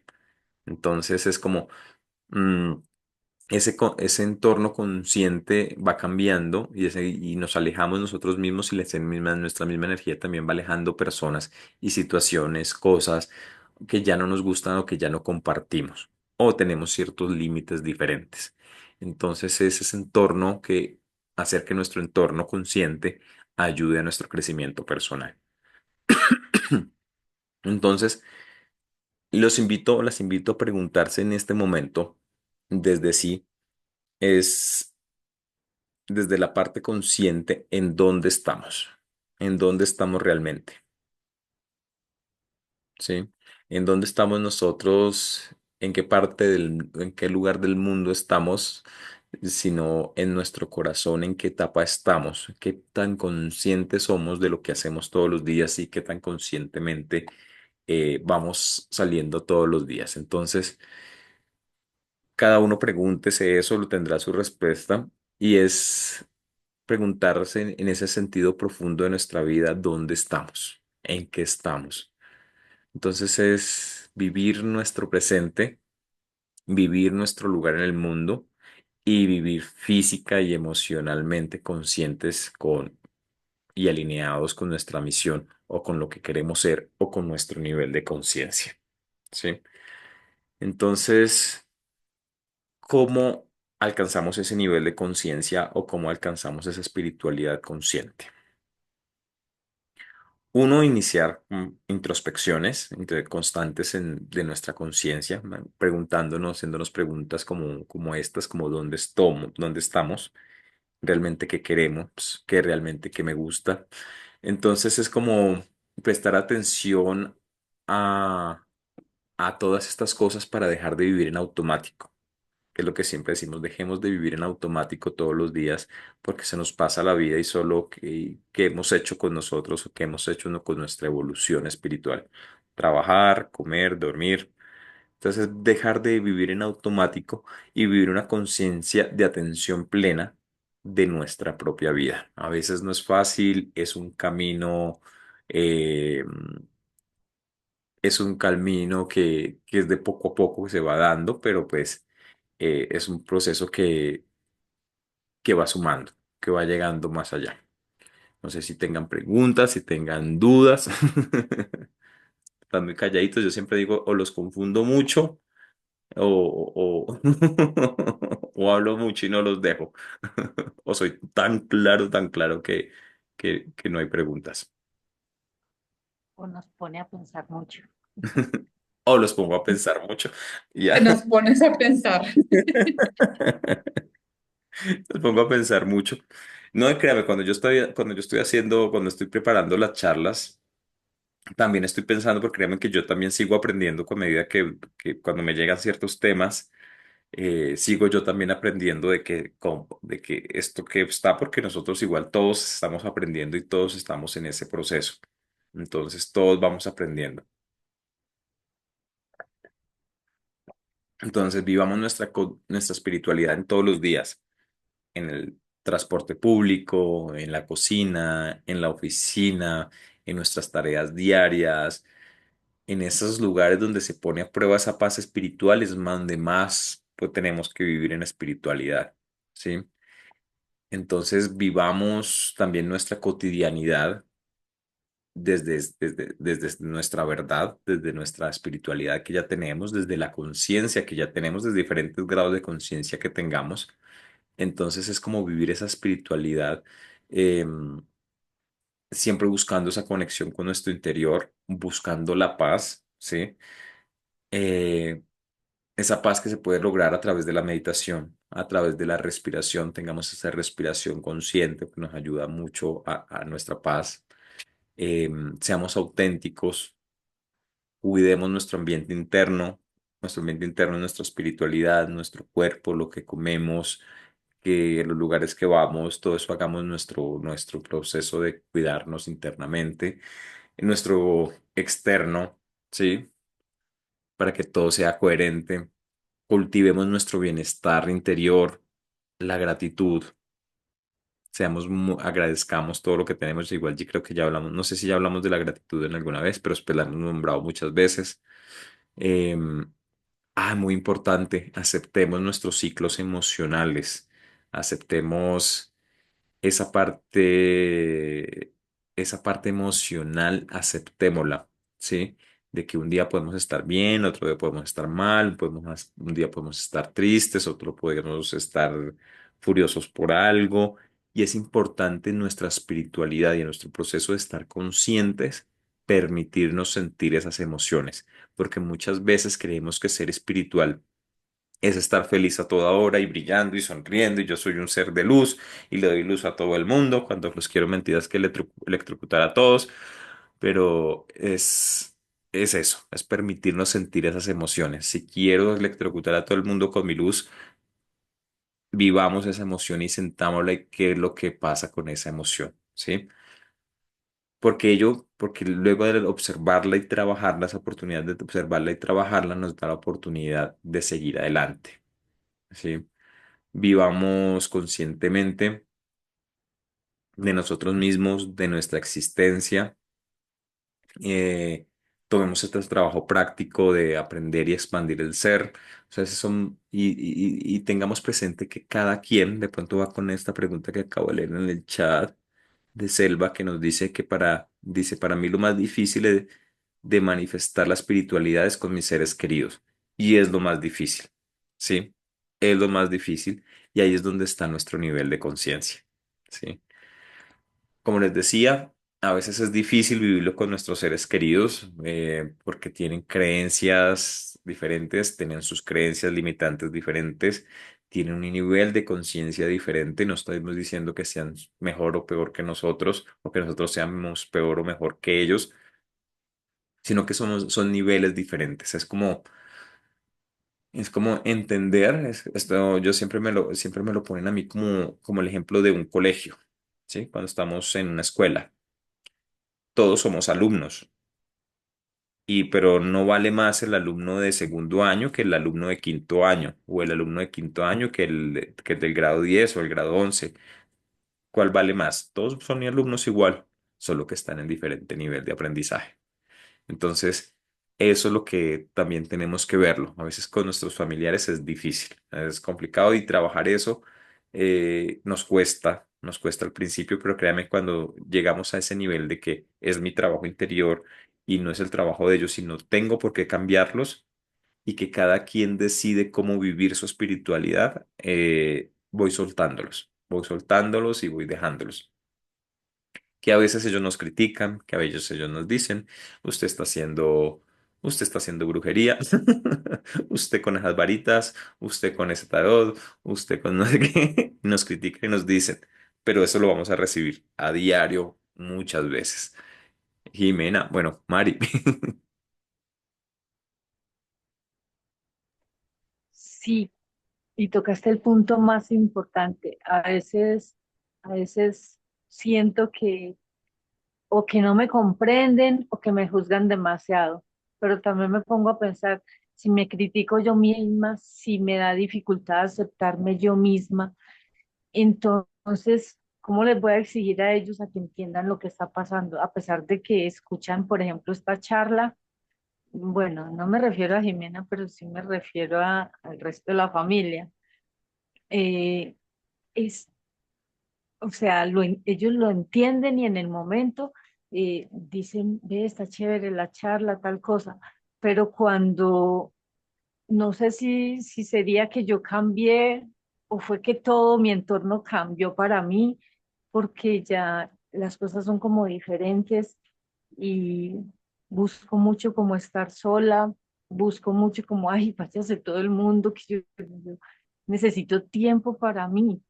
Entonces es como mm, ese entorno consciente va cambiando y nos alejamos nosotros mismos y nuestra misma energía también va alejando personas y situaciones, cosas que ya no nos gustan o que ya no compartimos o tenemos ciertos límites diferentes. Entonces es ese entorno que hacer que nuestro entorno consciente ayude a nuestro crecimiento personal. Entonces, las invito a preguntarse en este momento desde sí es desde la parte consciente en dónde estamos realmente. ¿sí? ¿En dónde estamos nosotros? ¿En qué parte en qué lugar del mundo estamos? Sino en nuestro corazón, en qué etapa estamos, qué tan conscientes somos de lo que hacemos todos los días y qué tan conscientemente vamos saliendo todos los días. Entonces, cada uno pregúntese eso, lo tendrá su respuesta y es preguntarse en ese sentido profundo de nuestra vida, ¿dónde estamos? ¿En qué estamos? Entonces es vivir nuestro presente, vivir nuestro lugar en el mundo y vivir física y emocionalmente conscientes y alineados con nuestra misión o con lo que queremos ser o con nuestro nivel de conciencia. ¿Sí? Entonces, ¿cómo alcanzamos ese nivel de conciencia o cómo alcanzamos esa espiritualidad consciente? Uno, iniciar introspecciones constantes de nuestra conciencia, preguntándonos, haciéndonos preguntas como estas, como dónde estamos, realmente qué queremos, qué realmente qué me gusta. Entonces es como prestar atención a, a todas estas cosas para dejar de vivir en automático, que es lo que siempre decimos, dejemos de vivir en automático todos los días porque se nos pasa la vida y solo qué hemos hecho con nosotros o qué hemos hecho con nuestra evolución espiritual. Trabajar, comer, dormir. Entonces, dejar de vivir en automático y vivir una conciencia de atención plena de nuestra propia vida. A veces no es fácil, eh, es un camino que es de poco a poco que se va dando, pero pues es un proceso que va sumando, que va llegando más allá. No sé si tengan preguntas, si tengan dudas. Están muy calladitos, yo siempre digo, o los confundo mucho o hablo mucho y no los dejo. O soy tan claro que no hay preguntas. O nos pone a pensar mucho. O los pongo a pensar mucho. y Te Ya. nos pones a pensar. Los pongo a pensar mucho. No, créame, cuando estoy preparando las charlas, también estoy pensando, porque créanme que yo también sigo aprendiendo con medida que cuando me llegan ciertos temas, sigo yo también aprendiendo de que esto que está, porque nosotros igual todos estamos aprendiendo y todos estamos en ese proceso. Entonces todos vamos aprendiendo. Entonces vivamos nuestra espiritualidad en todos los días, en el transporte público, en la cocina, en la oficina, en nuestras tareas diarias, en esos lugares donde se pone a prueba esa paz espiritual es más donde más pues, tenemos que vivir en espiritualidad, ¿sí? Entonces vivamos también nuestra cotidianidad desde nuestra verdad, desde nuestra espiritualidad que ya tenemos, desde la conciencia que ya tenemos, desde diferentes grados de conciencia que tengamos. Entonces es como vivir esa espiritualidad, siempre buscando esa conexión con nuestro interior, buscando la paz, ¿sí? Eh, esa paz que se puede lograr a través de la meditación, a través de la respiración, tengamos esa respiración consciente que nos ayuda mucho a nuestra paz. Seamos auténticos, cuidemos nuestro ambiente interno, nuestra espiritualidad, nuestro cuerpo, lo que comemos, que los lugares que vamos, todo eso hagamos nuestro proceso de cuidarnos internamente, en nuestro externo, ¿sí? Para que todo sea coherente. Cultivemos nuestro bienestar interior, la gratitud, agradezcamos todo lo que tenemos. Igual yo creo que ya hablamos, no sé si ya hablamos de la gratitud en alguna vez, pero pues la hemos nombrado muchas veces. Em, Muy importante, aceptemos nuestros ciclos emocionales, aceptemos esa esa parte emocional, aceptémosla, ¿sí? De que un día podemos estar bien, otro día podemos estar mal, un día podemos estar tristes, otro podemos estar furiosos por algo. Y es importante en nuestra espiritualidad y en nuestro proceso de estar conscientes, permitirnos sentir esas emociones, porque muchas veces creemos que ser espiritual es estar feliz a toda hora y brillando y sonriendo y yo soy un ser de luz y le doy luz a todo el mundo cuando los quiero mentiras que electrocutar a todos, pero es es eso, es permitirnos sentir esas emociones. Si quiero electrocutar a todo el mundo con mi luz, vivamos esa emoción y sentámosla y qué es lo que pasa con esa emoción, ¿sí? Porque luego de observarla y trabajarla, esa oportunidad de observarla y trabajarla nos da la oportunidad de seguir adelante, ¿sí? Vivamos conscientemente de nosotros mismos, de nuestra existencia, eh, tomemos este trabajo práctico de aprender y expandir el ser, o sea, y tengamos presente que cada quien de pronto va con esta pregunta que acabo de leer en el chat de Selva que nos dice dice, para mí lo más difícil de manifestar la espiritualidad es con mis seres queridos. Y es lo más difícil, ¿sí? Es lo más difícil. Y ahí es donde está nuestro nivel de conciencia, ¿sí? Como les decía, a veces es difícil vivirlo con nuestros seres queridos porque tienen creencias diferentes, tienen sus creencias limitantes diferentes, tienen un nivel de conciencia diferente. No estamos diciendo que sean mejor o peor que nosotros o que nosotros seamos peor o mejor que ellos, sino que son niveles diferentes. Es como entender, esto yo siempre me lo ponen a mí como el ejemplo de un colegio, ¿sí? Cuando estamos en una escuela todos somos alumnos, pero no vale más el alumno de segundo año que el alumno de quinto año, o el alumno de quinto año que el del grado 10 o el grado 11. ¿Cuál vale más? Todos son alumnos igual, solo que están en diferente nivel de aprendizaje. Entonces, eso es lo que también tenemos que verlo. A veces con nuestros familiares es difícil, es complicado y trabajar eso nos cuesta al principio, pero créame, cuando llegamos a ese nivel de que es mi trabajo interior y no es el trabajo de ellos, sino tengo por qué cambiarlos y que cada quien decide cómo vivir su espiritualidad, voy soltándolos y voy dejándolos que a veces ellos nos critican, que a veces ellos nos dicen, usted está haciendo, usted está haciendo brujería, usted con esas varitas, usted con ese tarot, usted con no sé qué, nos critican y nos dicen, pero eso lo vamos a recibir a diario muchas veces. Jimena, bueno, Mari. Sí, y tocaste el punto más importante. A veces siento que o que no me comprenden o que me juzgan demasiado, pero también me pongo a pensar, si me critico yo misma, si me da dificultad aceptarme yo misma, entonces, ¿cómo les voy a exigir a ellos a que entiendan lo que está pasando? A pesar de que escuchan, por ejemplo, esta charla, bueno, no me refiero a Jimena, pero sí me refiero al resto de la familia. Eh, es, o sea, ellos lo entienden y en el momento dicen, ve, está chévere la charla, tal cosa, pero cuando no sé si sería que yo cambié o fue que todo mi entorno cambió para mí, porque ya las cosas son como diferentes y busco mucho como estar sola, busco mucho como, ay, váyase todo el mundo, que yo necesito tiempo para mí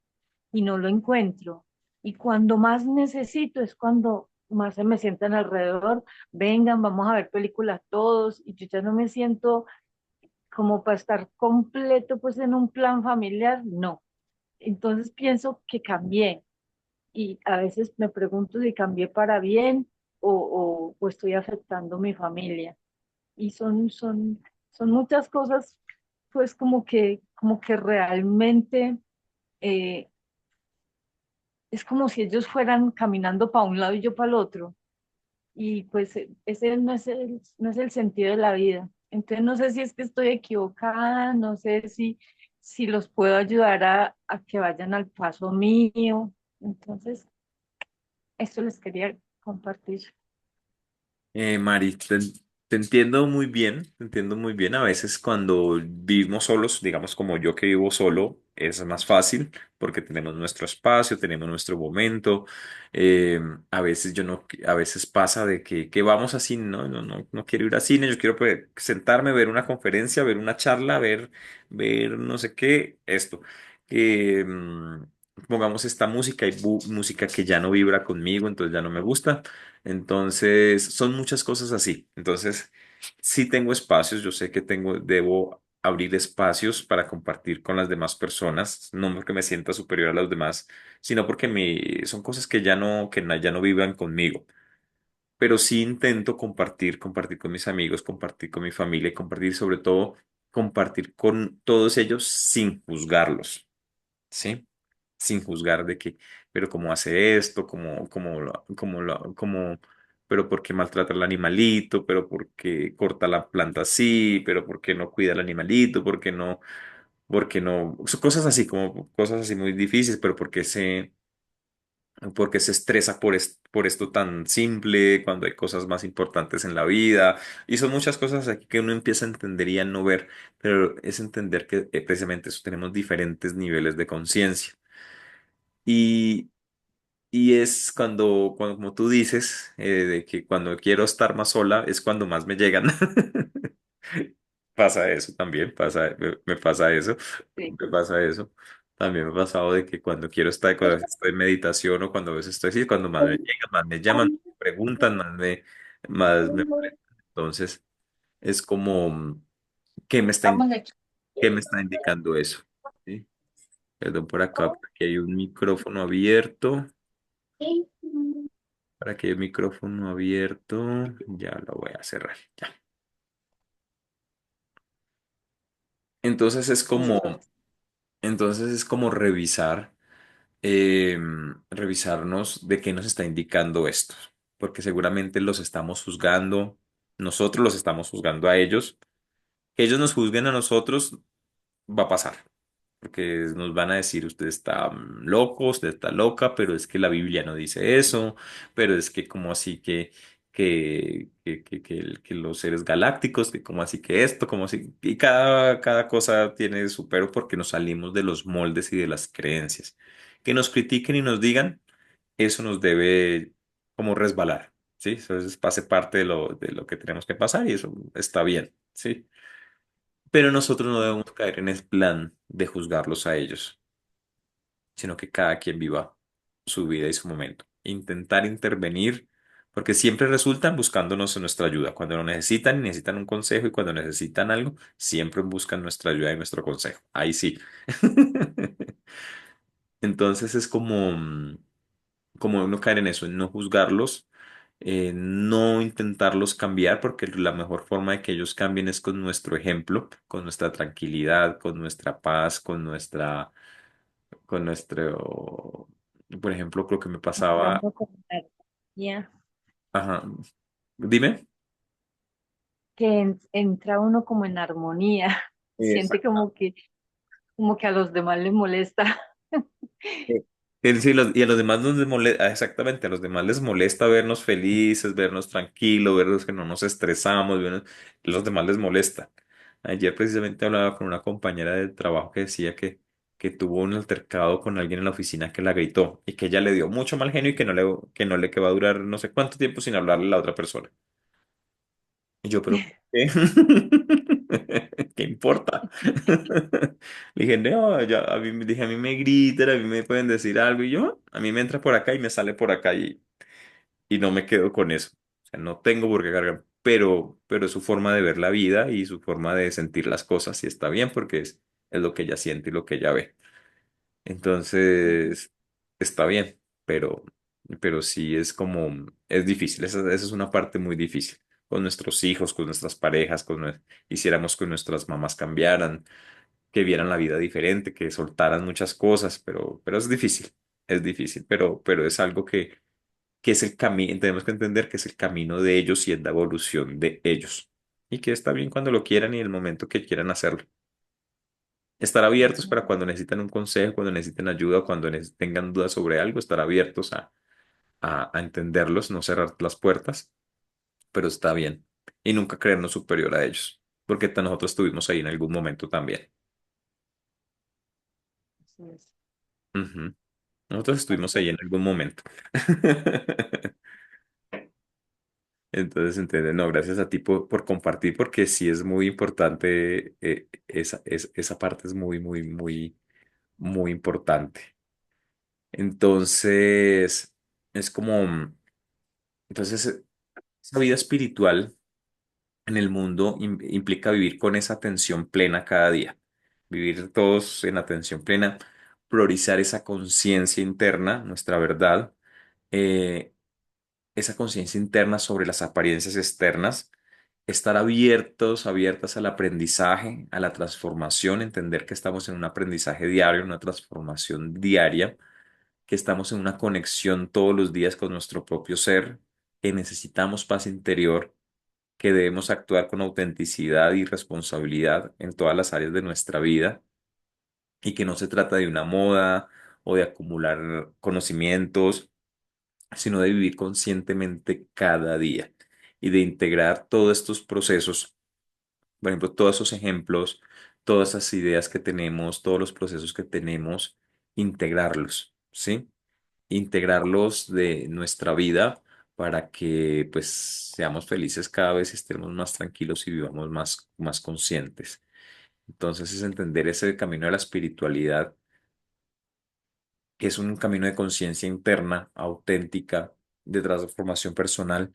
y no lo encuentro. Y cuando más necesito es cuando más se me sientan alrededor, vengan, vamos a ver películas todos, y yo ya no me siento como para estar completo pues en un plan familiar, no. Entonces pienso que cambié y a veces me pregunto si cambié para bien o estoy afectando mi familia. Y son muchas cosas pues como que realmente eh, es como si ellos fueran caminando para un lado y yo para el otro. Y pues ese no es el sentido de la vida. Entonces no sé si es que estoy equivocada, no sé si los puedo ayudar a que vayan al paso mío. Entonces, esto les quería compartir. Mari, te entiendo muy bien, te entiendo muy bien. A veces cuando vivimos solos, digamos como yo que vivo solo, es más fácil porque tenemos nuestro espacio, tenemos nuestro momento. Eh, a veces yo no, a veces pasa de que vamos a cine, no quiero ir a cine, yo quiero pues, sentarme, ver una conferencia, ver una charla, ver no sé qué, esto. Pongamos esta música y música que ya no vibra conmigo, entonces ya no me gusta. Entonces, son muchas cosas así. Entonces, Sí tengo espacios, yo sé que debo abrir espacios para compartir con las demás personas, no porque me sienta superior a los demás, sino porque son cosas que ya no vivan conmigo. Pero sí intento compartir con mis amigos, compartir con mi familia y compartir sobre todo, compartir con todos ellos sin juzgarlos. ¿Sí? Sin juzgar de que, pero cómo hace esto, pero por qué maltrata al animalito, pero por qué corta la planta así, pero por qué no cuida al animalito, por qué no, son cosas así, como cosas así muy difíciles, pero por qué se estresa por esto tan simple, cuando hay cosas más importantes en la vida, y son muchas cosas aquí que uno empieza a entender y a no ver, pero es entender que precisamente eso tenemos diferentes niveles de conciencia. Y, y es cuando, como tú dices, de que cuando quiero estar más sola es cuando más me llegan. Pasa eso también, me pasa eso, Sí. me pasa eso. También me ha pasado de que cuando a veces estoy en meditación o cuando a veces estoy así, cuando más me llegan, más me llaman, me preguntan, más me molestan. Entonces, es como, ¿qué me está, in- qué me está indicando eso? ¿Sí? Perdón por acá, porque hay un micrófono abierto. Para que el micrófono abierto, ya lo voy a cerrar. Ya. Entonces es como, Listo. entonces es como revisarnos de qué nos está indicando esto, porque seguramente los estamos juzgando, nosotros los estamos juzgando a ellos, que ellos nos juzguen a nosotros va a pasar. Porque nos van a decir, usted está loco, usted está loca, pero es que la Biblia no dice eso, pero es que como así que los seres galácticos, que como así que esto, como así, y cada cosa tiene su pero porque nos salimos de los moldes y de las creencias. Que nos critiquen y nos digan, eso nos debe como resbalar, ¿sí? Eso pase parte de lo que tenemos que pasar y eso está bien, ¿sí? Pero nosotros no debemos caer en el plan de juzgarlos a ellos, sino que cada quien viva su vida y su momento. Intentar intervenir, porque siempre resultan buscándonos en nuestra ayuda. Cuando lo necesitan y necesitan un consejo y cuando necesitan algo, siempre buscan nuestra ayuda y nuestro consejo. Ahí sí. Entonces es como no caer en eso, en no juzgarlos, no intentarlos cambiar, porque la mejor forma de que ellos cambien es con nuestro ejemplo, con nuestra tranquilidad, con nuestra paz, con nuestro, por ejemplo, lo que me pasaba, Entrando con energía, ajá, dime. que entra uno como en armonía, siente Exacto. como que a los demás les molesta. Sí, y a los demás nos molesta, exactamente, a los demás les molesta vernos felices, vernos tranquilos, vernos que no nos estresamos, los demás les molesta. Ayer precisamente hablaba con una compañera de trabajo que decía que tuvo un altercado con alguien en la oficina que la gritó y que ella le dio mucho mal genio y que no le que va a durar no sé cuánto tiempo sin hablarle a la otra persona. Y yo, pero ¿por qué? ¿Qué importa? Le dije, no, ya, a mí me gritan, a mí me pueden decir algo y yo, a mí me entra por acá y me sale por acá y no me quedo con eso. O sea, no tengo por qué cargar, pero es su forma de ver la vida y su forma de sentir las cosas y está bien porque es lo que ella siente y lo que ella ve. Entonces, está bien, pero sí es difícil, esa es una parte muy difícil. Con nuestros hijos, con nuestras parejas, quisiéramos que nuestras mamás cambiaran, que vieran la vida diferente, que soltaran muchas cosas, pero es difícil, pero es algo que es el camino, tenemos que entender que es el camino de ellos y es la evolución de ellos. Y que está bien cuando lo quieran y el momento que quieran hacerlo. Estar abiertos para cuando necesitan un consejo, cuando necesiten ayuda, cuando tengan dudas sobre algo, estar abiertos a entenderlos, no cerrar las puertas, pero está bien. Y nunca creernos superior a ellos, porque nosotros estuvimos ahí en algún momento también. Así es. Ujú. Nosotros estuvimos ahí en algún momento. Entonces, entiende, no, gracias a ti por compartir, porque sí es muy importante, esa parte es muy, muy, muy, muy importante. Entonces, es como, entonces, esa vida espiritual en el mundo implica vivir con esa atención plena cada día, vivir todos en atención plena, priorizar esa conciencia interna, nuestra verdad, eh, esa conciencia interna sobre las apariencias externas, estar abiertos, abiertas al aprendizaje, a la transformación, entender que estamos en un aprendizaje diario, una transformación diaria, que estamos en una conexión todos los días con nuestro propio ser, que necesitamos paz interior, que debemos actuar con autenticidad y responsabilidad en todas las áreas de nuestra vida y que no se trata de una moda o de acumular conocimientos, sino de vivir conscientemente cada día y de integrar todos estos procesos, por ejemplo, todos esos ejemplos, todas esas ideas que tenemos, todos los procesos que tenemos, integrarlos, ¿sí? Integrarlos de nuestra vida para que pues seamos felices cada vez, estemos más tranquilos y vivamos más conscientes. Entonces es entender ese camino de la espiritualidad, que es un camino de conciencia interna, auténtica, de transformación personal,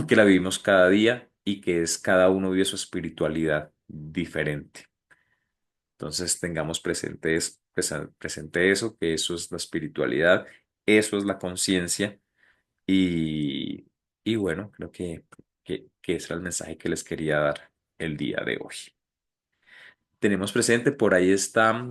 que la vivimos cada día y que es cada uno vive su espiritualidad diferente. Entonces tengamos presente eso, que eso es la espiritualidad, eso es la conciencia. Y, y bueno, creo que ese era el mensaje que les quería dar el día de hoy. Tenemos presente, por ahí está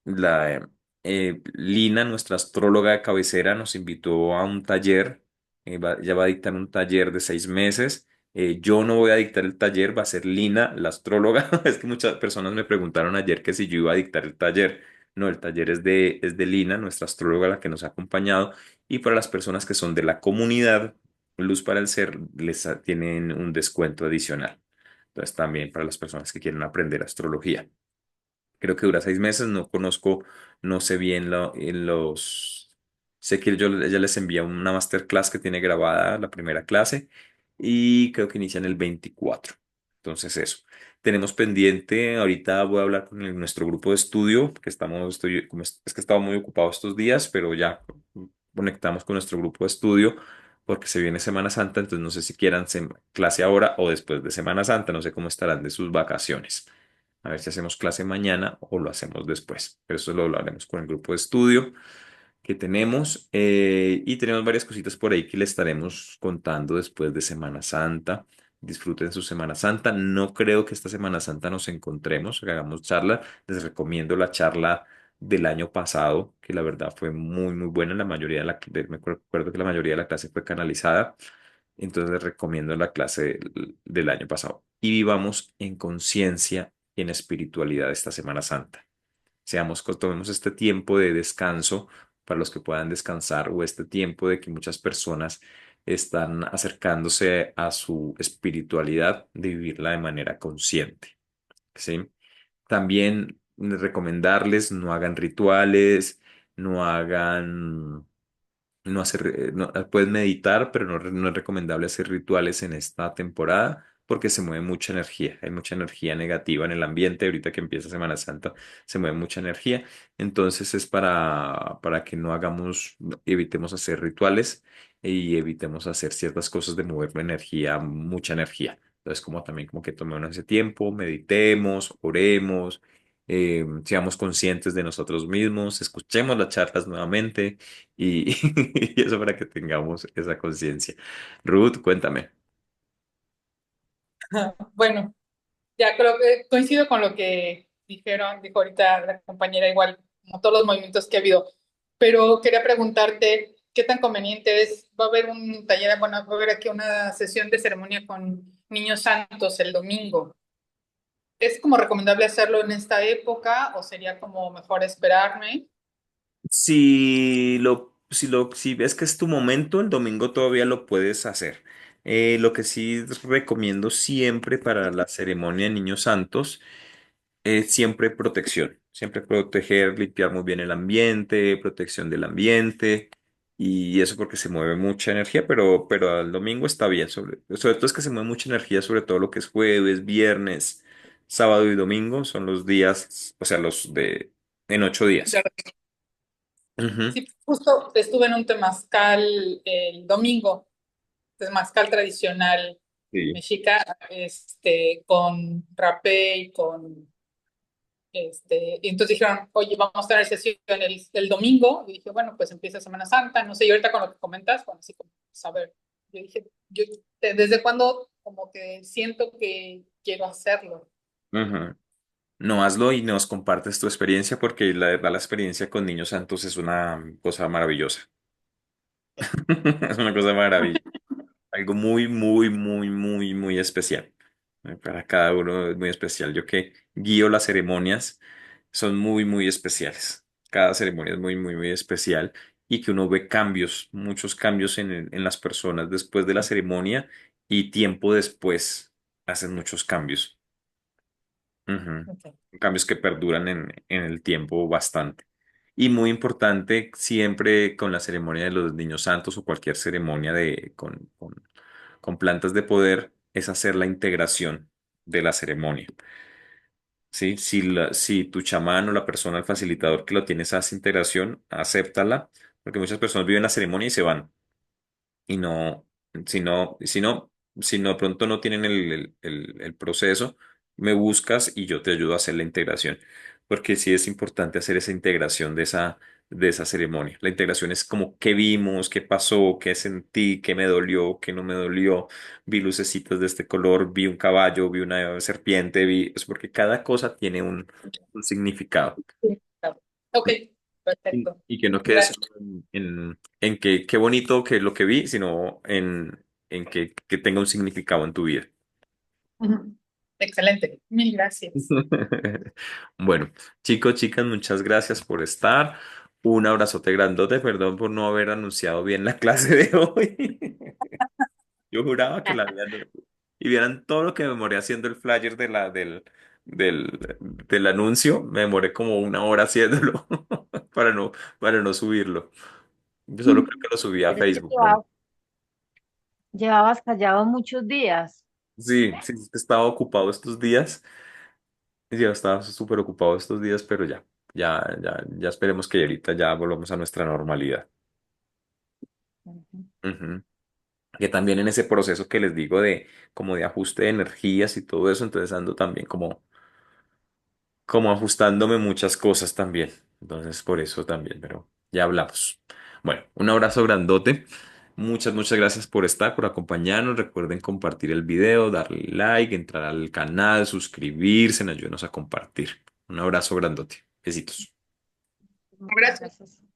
la Lina, nuestra astróloga de cabecera, nos invitó a un taller. Ella va a dictar un taller de 6 meses. Yo no voy a dictar el taller, va a ser Lina, la astróloga. Es que muchas personas me preguntaron ayer que si yo iba a dictar el taller. No, el taller es de Lina, nuestra astróloga, la que nos ha acompañado. Y para las personas que son de la comunidad Luz para el Ser, tienen un descuento adicional. Entonces, también para las personas que quieren aprender astrología. Creo que dura 6 meses, no conozco, no sé bien en los... Sé que ella les envía una masterclass que tiene grabada la primera clase y creo que inicia en el 24. Entonces eso. Tenemos pendiente, ahorita voy a hablar con nuestro grupo de estudio, que es que estaba muy ocupado estos días, pero ya conectamos con nuestro grupo de estudio porque se viene Semana Santa, entonces no sé si quieran clase ahora o después de Semana Santa, no sé cómo estarán de sus vacaciones. A ver si hacemos clase mañana o lo hacemos después. Pero eso lo hablaremos con el grupo de estudio que tenemos. Y tenemos varias cositas por ahí que le estaremos contando después de Semana Santa. Disfruten su Semana Santa. No creo que esta Semana Santa nos encontremos, que hagamos charla. Les recomiendo la charla del año pasado, que la verdad fue muy, muy buena. La mayoría me acuerdo que la mayoría de la clase fue canalizada. Entonces les recomiendo la clase del año pasado. Y vivamos en conciencia y en espiritualidad esta Semana Santa. Tomemos este tiempo de descanso para los que puedan descansar o este tiempo de que muchas personas están acercándose a su espiritualidad, de vivirla de manera consciente, ¿sí? También recomendarles no hagan rituales, no hagan no hacer, puedes meditar, pero no es recomendable hacer rituales en esta temporada porque se mueve mucha energía. Hay mucha energía negativa en el ambiente. Ahorita que empieza Semana Santa, se mueve mucha energía. Entonces es para que no evitemos hacer rituales y evitemos hacer ciertas cosas de mover la energía, mucha energía. Entonces, como también como que tomemos ese tiempo, meditemos, oremos, seamos conscientes de nosotros mismos, escuchemos las charlas nuevamente y, y eso para que tengamos esa conciencia. Ruth, cuéntame. Bueno, ya creo que coincido con lo que dijo ahorita la compañera, igual, como todos los movimientos que ha habido, pero quería preguntarte, ¿qué tan conveniente es? Va a haber un taller, bueno, va a haber aquí una sesión de ceremonia con niños santos el domingo. ¿Es como recomendable hacerlo en esta época o sería como mejor esperarme? Si ves que es tu momento, el domingo todavía lo puedes hacer. Lo que sí recomiendo siempre para la ceremonia de Niños Santos es siempre protección, siempre proteger, limpiar muy bien el ambiente, protección del ambiente y eso porque se mueve mucha energía, pero el domingo está bien, sobre todo es que se mueve mucha energía, sobre todo lo que es jueves, viernes, sábado y domingo, son los días, o sea, en 8 días. Ujú. Sí, justo estuve en un temazcal el domingo, temazcal tradicional. Sí. mexica, con rapé y con, y entonces dijeron, oye, vamos a tener sesión el domingo, y dije, bueno, pues empieza Semana Santa, no sé, y ahorita con lo que comentas, bueno, así como saber, yo dije, ¿desde cuándo como que siento que quiero hacerlo? Ujú. No, hazlo y nos compartes tu experiencia porque la verdad la experiencia con Niños Santos es una cosa maravillosa. Es una cosa maravillosa. Algo muy, muy, muy, muy, muy especial. Para cada uno es muy especial. Yo que guío las ceremonias, son muy, muy especiales. Cada ceremonia es muy, muy, muy especial y que uno ve cambios, muchos cambios en las personas después de la ceremonia y tiempo después hacen muchos cambios. Ujú. Okay. Cambios que perduran en el tiempo bastante. Y muy importante siempre con la ceremonia de los niños santos o cualquier ceremonia con plantas de poder es hacer la integración de la ceremonia. ¿Sí? Si tu chamán o la persona, el facilitador que lo tiene esa integración, acéptala, porque muchas personas viven la ceremonia y se van y no, si no, si no, si no pronto no tienen el proceso, me buscas y yo te ayudo a hacer la integración, porque sí es importante hacer esa integración de esa ceremonia. La integración es como qué vimos, qué pasó, qué sentí, qué me dolió, qué no me dolió, vi lucecitas de este color, vi un caballo, vi una serpiente, es porque cada cosa tiene un significado. Sí, claro. Ok, Y, perfecto. y que no quede Gracias. solo en que qué bonito que lo que vi, sino en que tenga un significado en tu vida. Ujú. Excelente. Mil gracias. Bueno, chicos, chicas, muchas gracias por estar. Un abrazote grandote, perdón por no haber anunciado bien la clase de hoy. Yo juraba que la había... Y vieran todo lo que me demoré haciendo el flyer del anuncio. Me demoré como una hora haciéndolo para no subirlo. Yo solo creo que lo subí a Pero es que Facebook, ¿no? llevabas callado muchos días. Sí, sí, es que estaba ocupado estos días. Ya estaba súper ocupado estos días, pero ya esperemos que ahorita ya volvamos a nuestra normalidad. Ujú. Ujú. Que también en ese proceso que les digo de como de ajuste de energías y todo eso, entonces ando también como ajustándome muchas cosas también. Entonces por eso también, pero ya hablamos. Bueno, un abrazo grandote. Muchas, muchas gracias por estar, por acompañarnos. Recuerden compartir el video, darle like, entrar al canal, suscribirse, ayúdenos a compartir. Un abrazo grandote. Besitos. Muchas Gracias. gracias.